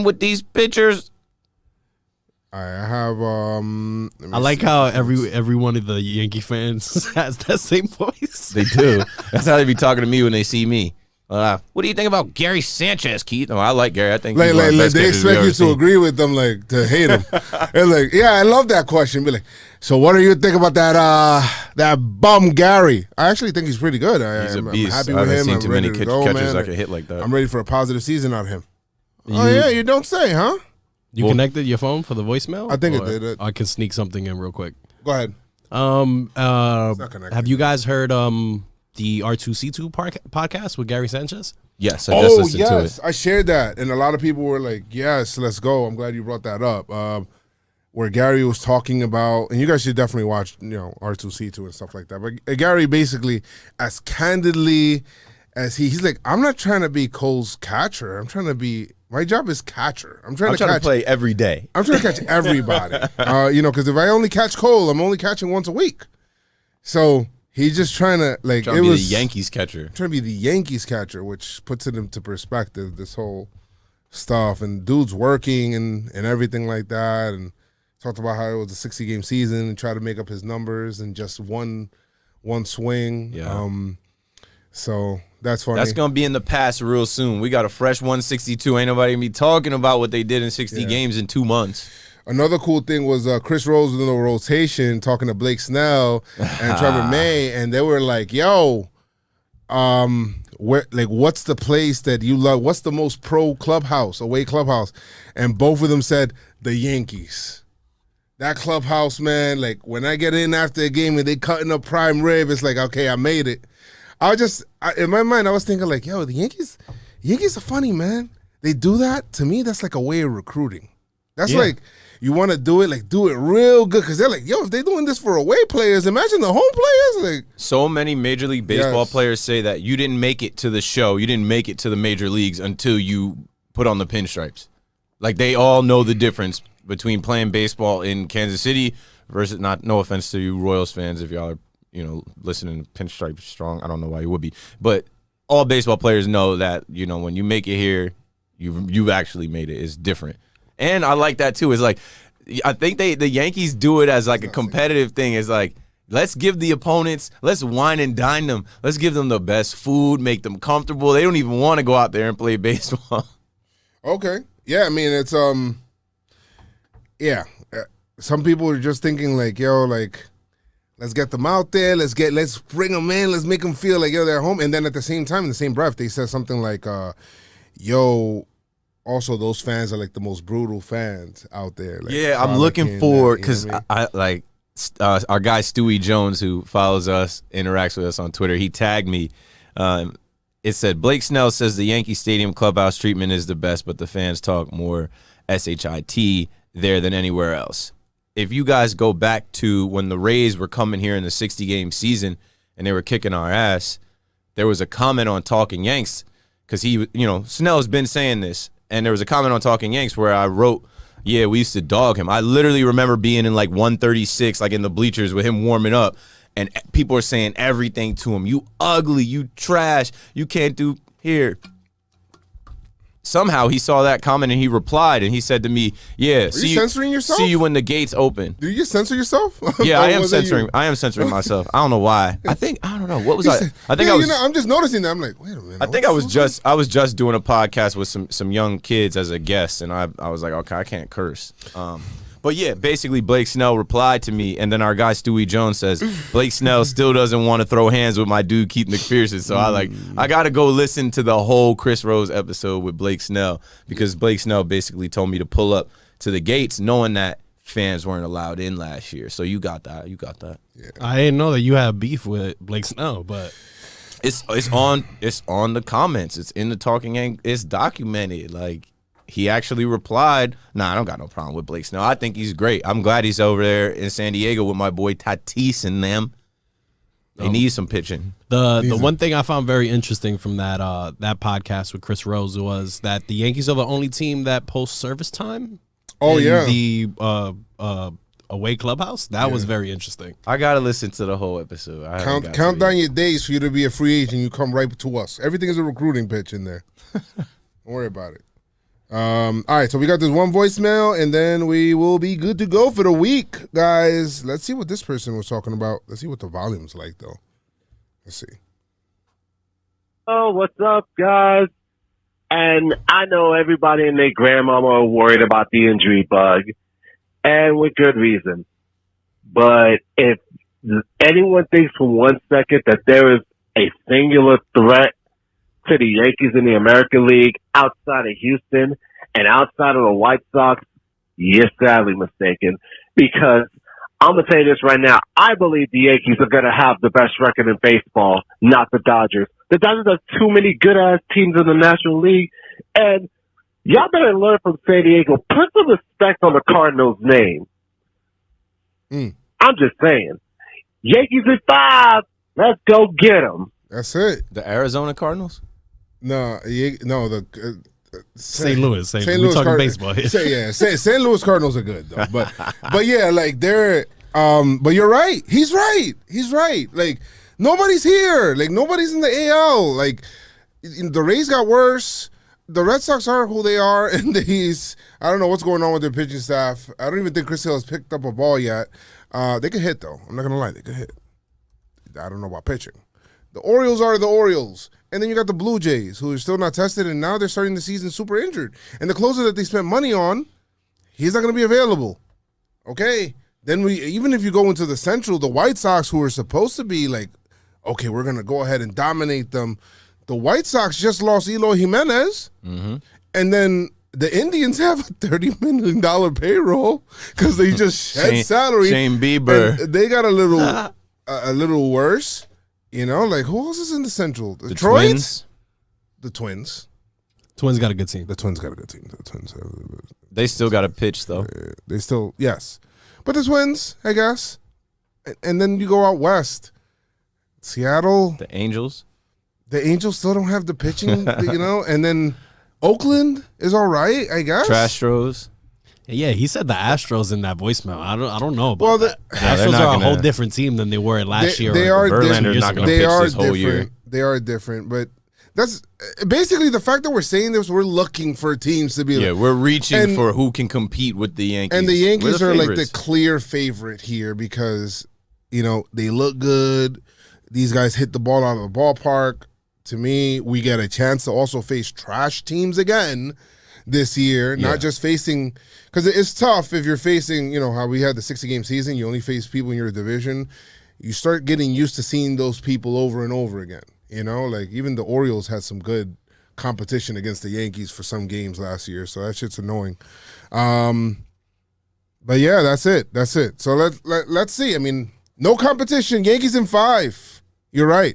with these pitchers. I have I like how every one of the Yankee fans has that same voice. They do. That's how they be talking to me when they see me. What do you think about Gary Sanchez, Keith? Oh, I like Gary. I think like they expect you to agree with them, like to hate him. And like, yeah, I love that question. Be like, so what do you think about that bum Gary? I actually think he's pretty good. He's a beast. I'm happy with him. I haven't seen I'm too many catchers man. that could hit like that. I'm ready for a positive season out of him. Oh yeah, you don't say, huh? You connected your phone for the voicemail? I think it did. I can sneak something in real quick. Go ahead. Have you guys heard the R2C2 podcast with Gary Sanchez? Yes, I just listened to it. I shared that, and a lot of people were like, "Yes, let's go." I'm glad you brought that up. Where Gary was talking about, and you guys should definitely watch, R2C2 and stuff like that. But Gary basically, as candidly as he's like, I'm not trying to be Cole's catcher. I'm trying to be. My job is catcher. I'm trying to play every day. I'm trying to catch everybody. Because if I only catch Cole, I'm only catching once a week. So he's just trying to like. Trying to be the Yankees catcher. Trying to be the Yankees catcher, which puts it into perspective. This whole stuff, and dude's working and everything like that, and talked about how it was a 60-game season and tried to make up his numbers in just one swing. Yeah. So that's funny. That's gonna be in the past real soon. We got a fresh 162. Ain't nobody gonna be talking about what they did in 60 games in 2 months. Another cool thing was Chris Rose was in the rotation talking to Blake Snell and Trevor May, and they were like, "Yo, what's the place that you love? What's the most pro clubhouse, away clubhouse?" And both of them said the Yankees. That clubhouse, man. Like when I get in after a game and they cutting up prime rib, it's like, okay, I made it. In my mind, I was thinking like, yo, the Yankees are funny, man. They do that. To me, that's like a way of recruiting. That's like, you want to do it real good. Because they're like, yo, if they're doing this for away players, imagine the home players. Like, so many Major League Baseball players say that you didn't make it to the show. You didn't make it to the major leagues until you put on the pinstripes. Like, they all know the difference between playing baseball in Kansas City versus, no offense to you Royals fans if y'all are, listening to Pinstripe Strong. I don't know why you would be. But all baseball players know that, when you make it here, you've actually made it. It's different. And I like that, too. It's like, I think the Yankees do it as like a competitive thing. It's like, let's give the opponents, let's wine and dine them. Let's give them the best food, make them comfortable. They don't even want to go out there and play baseball. Okay. Yeah, I mean, it's, some people are just thinking like, yo, like, let's get them out there. Let's bring them in. Let's make them feel like, yo, they're home. And then at the same time, in the same breath, they said something like, yo, also those fans are like the most brutal fans out there. Like, I'm looking forward because I like our guy Stewie Jones, who follows us, interacts with us on Twitter. He tagged me It said, Blake Snell says the Yankee Stadium clubhouse treatment is the best, but the fans talk more SHIT there than anywhere else. If you guys go back to when the Rays were coming here in the 60-game season and they were kicking our ass, there was a comment on Talking Yanks because Snell's been saying this, and there was a comment on Talking Yanks where I wrote, yeah, we used to dog him. I literally remember being in like 136, like in the bleachers with him warming up, and people are saying everything to him. You ugly, you trash, you can't do here. Somehow he saw that comment and he replied and he said to me, "Yeah, are you censoring yourself? See you when the gates open." Do you censor yourself? Yeah, I am censoring. I am censoring myself. I don't know why. I don't know. What was I? I think I was. I'm just noticing that. I'm like, wait a minute. I think I was just doing a podcast with some young kids as a guest, and I was like, okay, I can't curse. But yeah, basically Blake Snell replied to me, and then our guy Stewie Jones says Blake Snell still doesn't want to throw hands with my dude Keith McPherson. So I got to go listen to the whole Chris Rose episode with Blake Snell, because Blake Snell basically told me to pull up to the gates knowing that fans weren't allowed in last year. So you got that. Yeah. I didn't know that you had beef with Blake Snell, but it's on the comments. It's in the Talking. It's documented. Like, he actually replied, "Nah, I don't got no problem with Blake Snell. I think he's great. I'm glad he's over there in San Diego with my boy Tatis and them. They need some pitching." The one thing I found very interesting from that podcast with Chris Rose was that the Yankees are the only team that posts service time. Oh yeah, the away clubhouse. That was very interesting. I gotta listen to the whole episode. Count down your days for you to be a free agent. You come right to us. Everything is a recruiting pitch in there. Don't worry about it. All right, so we got this one voicemail, and then we will be good to go for the week, guys. Let's see what this person was talking about. Let's see what the volume's like, though. Let's see. Oh, what's up, guys? And I know everybody and their grandmama are worried about the injury bug, and with good reason. But if anyone thinks for 1 second that there is a singular threat to the Yankees in the American League outside of Houston and outside of the White Sox, you're sadly mistaken. Because I'm going to tell you this right now. I believe the Yankees are going to have the best record in baseball, not the Dodgers. The Dodgers have too many good-ass teams in the National League. And y'all better learn from San Diego. Put some respect on the Cardinals' name. I'm just saying. Yankees at 5. Let's go get them. That's it. The Arizona Cardinals? No, the St. Louis. St. Louis talking Cardinals. baseball here. St. Louis Cardinals are good though. But yeah, like they're but you're right. He's right. Like nobody's here. Like nobody's in the AL. Like the Rays got worse. The Red Sox are who they are, and I don't know what's going on with their pitching staff. I don't even think Chris Hill has picked up a ball yet. They could hit though. I'm not gonna lie, they could hit. I don't know about pitching. The Orioles are the Orioles. And then you got the Blue Jays, who are still not tested, and now they're starting the season super injured. And the closer that they spent money on, he's not going to be available. Okay? Then even if you go into the Central, the White Sox, who are supposed to be like, okay, we're going to go ahead and dominate them. The White Sox just lost Eloy Jimenez. Mm-hmm. And then the Indians have a $30 million payroll because they just shed salary. Shane Bieber. And they got a little worse. You know, like who else is in the Central? The Twins. The Twins. Twins got a good team. The Twins got a good team. The Twins. They still got to pitch though. They still yes, but the Twins, I guess. And then you go out west, Seattle. The Angels. The Angels still don't have the pitching, you know. And then Oakland is all right, I guess. Astros. Yeah, he said the Astros in that voicemail. I don't know about that. The Astros are a whole different team than they were last year. They are Verlander's not going to pitch this whole year. They are different, but that's basically the fact that we're saying this. We're looking for teams to be. Yeah, we're reaching for who can compete with the Yankees. And the Yankees are like the clear favorite here because, you know, they look good. These guys hit the ball out of the ballpark. To me, we get a chance to also face trash teams again this year, not just facing, because it's tough if you're facing, you know, how we had the 60-game season, you only face people in your division. You start getting used to seeing those people over and over again, you know, like even the Orioles had some good competition against the Yankees for some games last year, so that shit's annoying. But yeah, that's it. So let's see. I mean, no competition. Yankees in 5. You're right.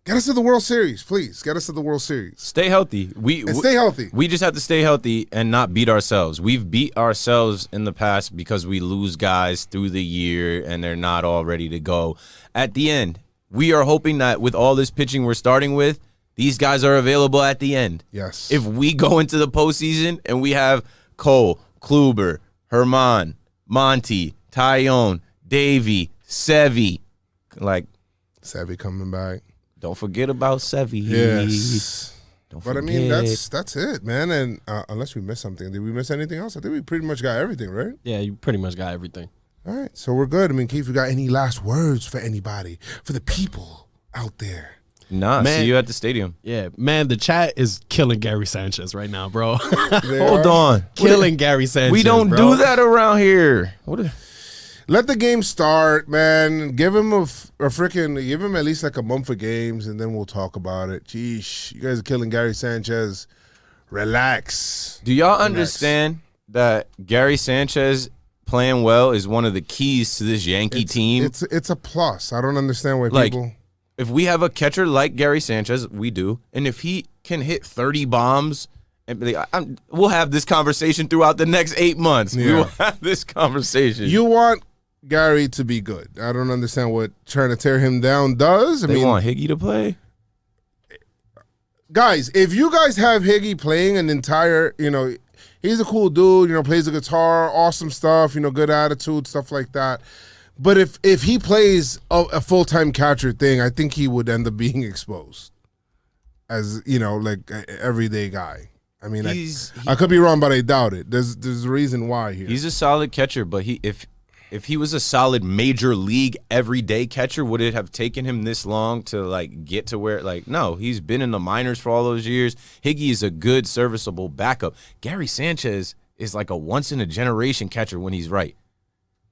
Get us to the World Series, please. Get us to the World Series. Stay healthy. Stay healthy. We just have to stay healthy and not beat ourselves. We've beat ourselves in the past because we lose guys through the year and they're not all ready to go. At the end, we are hoping that with all this pitching we're starting with, these guys are available at the end. Yes. If we go into the postseason and we have Cole, Kluber, Herman, Monty, Tyone, Davey, Sevy, Sevy coming back. Don't forget about Sevy. Yes. Don't but forget. I mean, that's it, man. And unless we missed something, did we miss anything else? I think we pretty much got everything, right? Yeah, you pretty much got everything. All right, so we're good. I mean, Keith, you got any last words for anybody, for the people out there? Nah, Man. see you at the stadium. Yeah, man, the chat is killing Gary Sanchez right now, bro. Hold on. Killing Gary Sanchez. We don't bro. do that around here. Let the game start, man. Give him give him at least like a month of games, and then we'll talk about it. Jeez, you guys are killing Gary Sanchez. Relax. Do y'all understand that Gary Sanchez playing well is one of the keys to this Yankee team? It's a plus. I don't understand why people. If we have a catcher like Gary Sanchez, we do, and if he can hit 30 bombs, and we'll have this conversation throughout the next 8 months. Yeah. We will have this conversation. You want Gary to be good. I don't understand what trying to tear him down does. They want Higgy to play? Guys, if you guys have Higgy playing an entire, he's a cool dude, plays the guitar, awesome stuff, good attitude, stuff like that. But if he plays a full-time catcher thing, I think he would end up being exposed as, like an everyday guy. I mean, I could be wrong, but I doubt it. There's a reason why here. He's a solid catcher, but if he was a solid major league everyday catcher, would it have taken him this long to get to where no, he's been in the minors for all those years. Higgy is a good serviceable backup. Gary Sanchez is like a once in a generation catcher when he's right.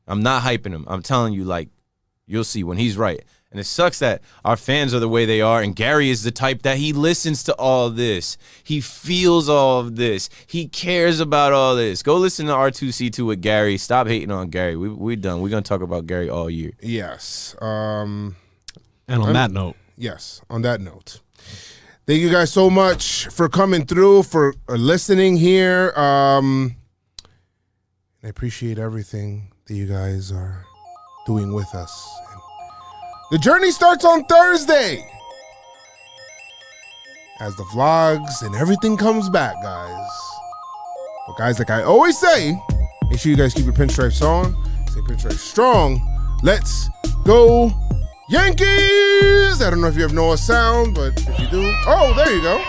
I'm not hyping him. I'm telling you, you'll see when he's right. And it sucks that our fans are the way they are, and Gary is the type that he listens to all this. He feels all of this. He cares about all this. Go listen to R2C2 with Gary. Stop hating on Gary. We're done. We're going to talk about Gary all year. Yes. And on that note. Yes, on that note. Thank you guys so much for coming through, for listening here. I appreciate everything that you guys are doing with us. The journey starts on Thursday as the vlogs and everything comes back, guys. But guys, like I always say, make sure you guys keep your pinstripes on, stay pinstripe strong. Let's go Yankees! I don't know if you have Noah's sound, but if you do, oh, there you go.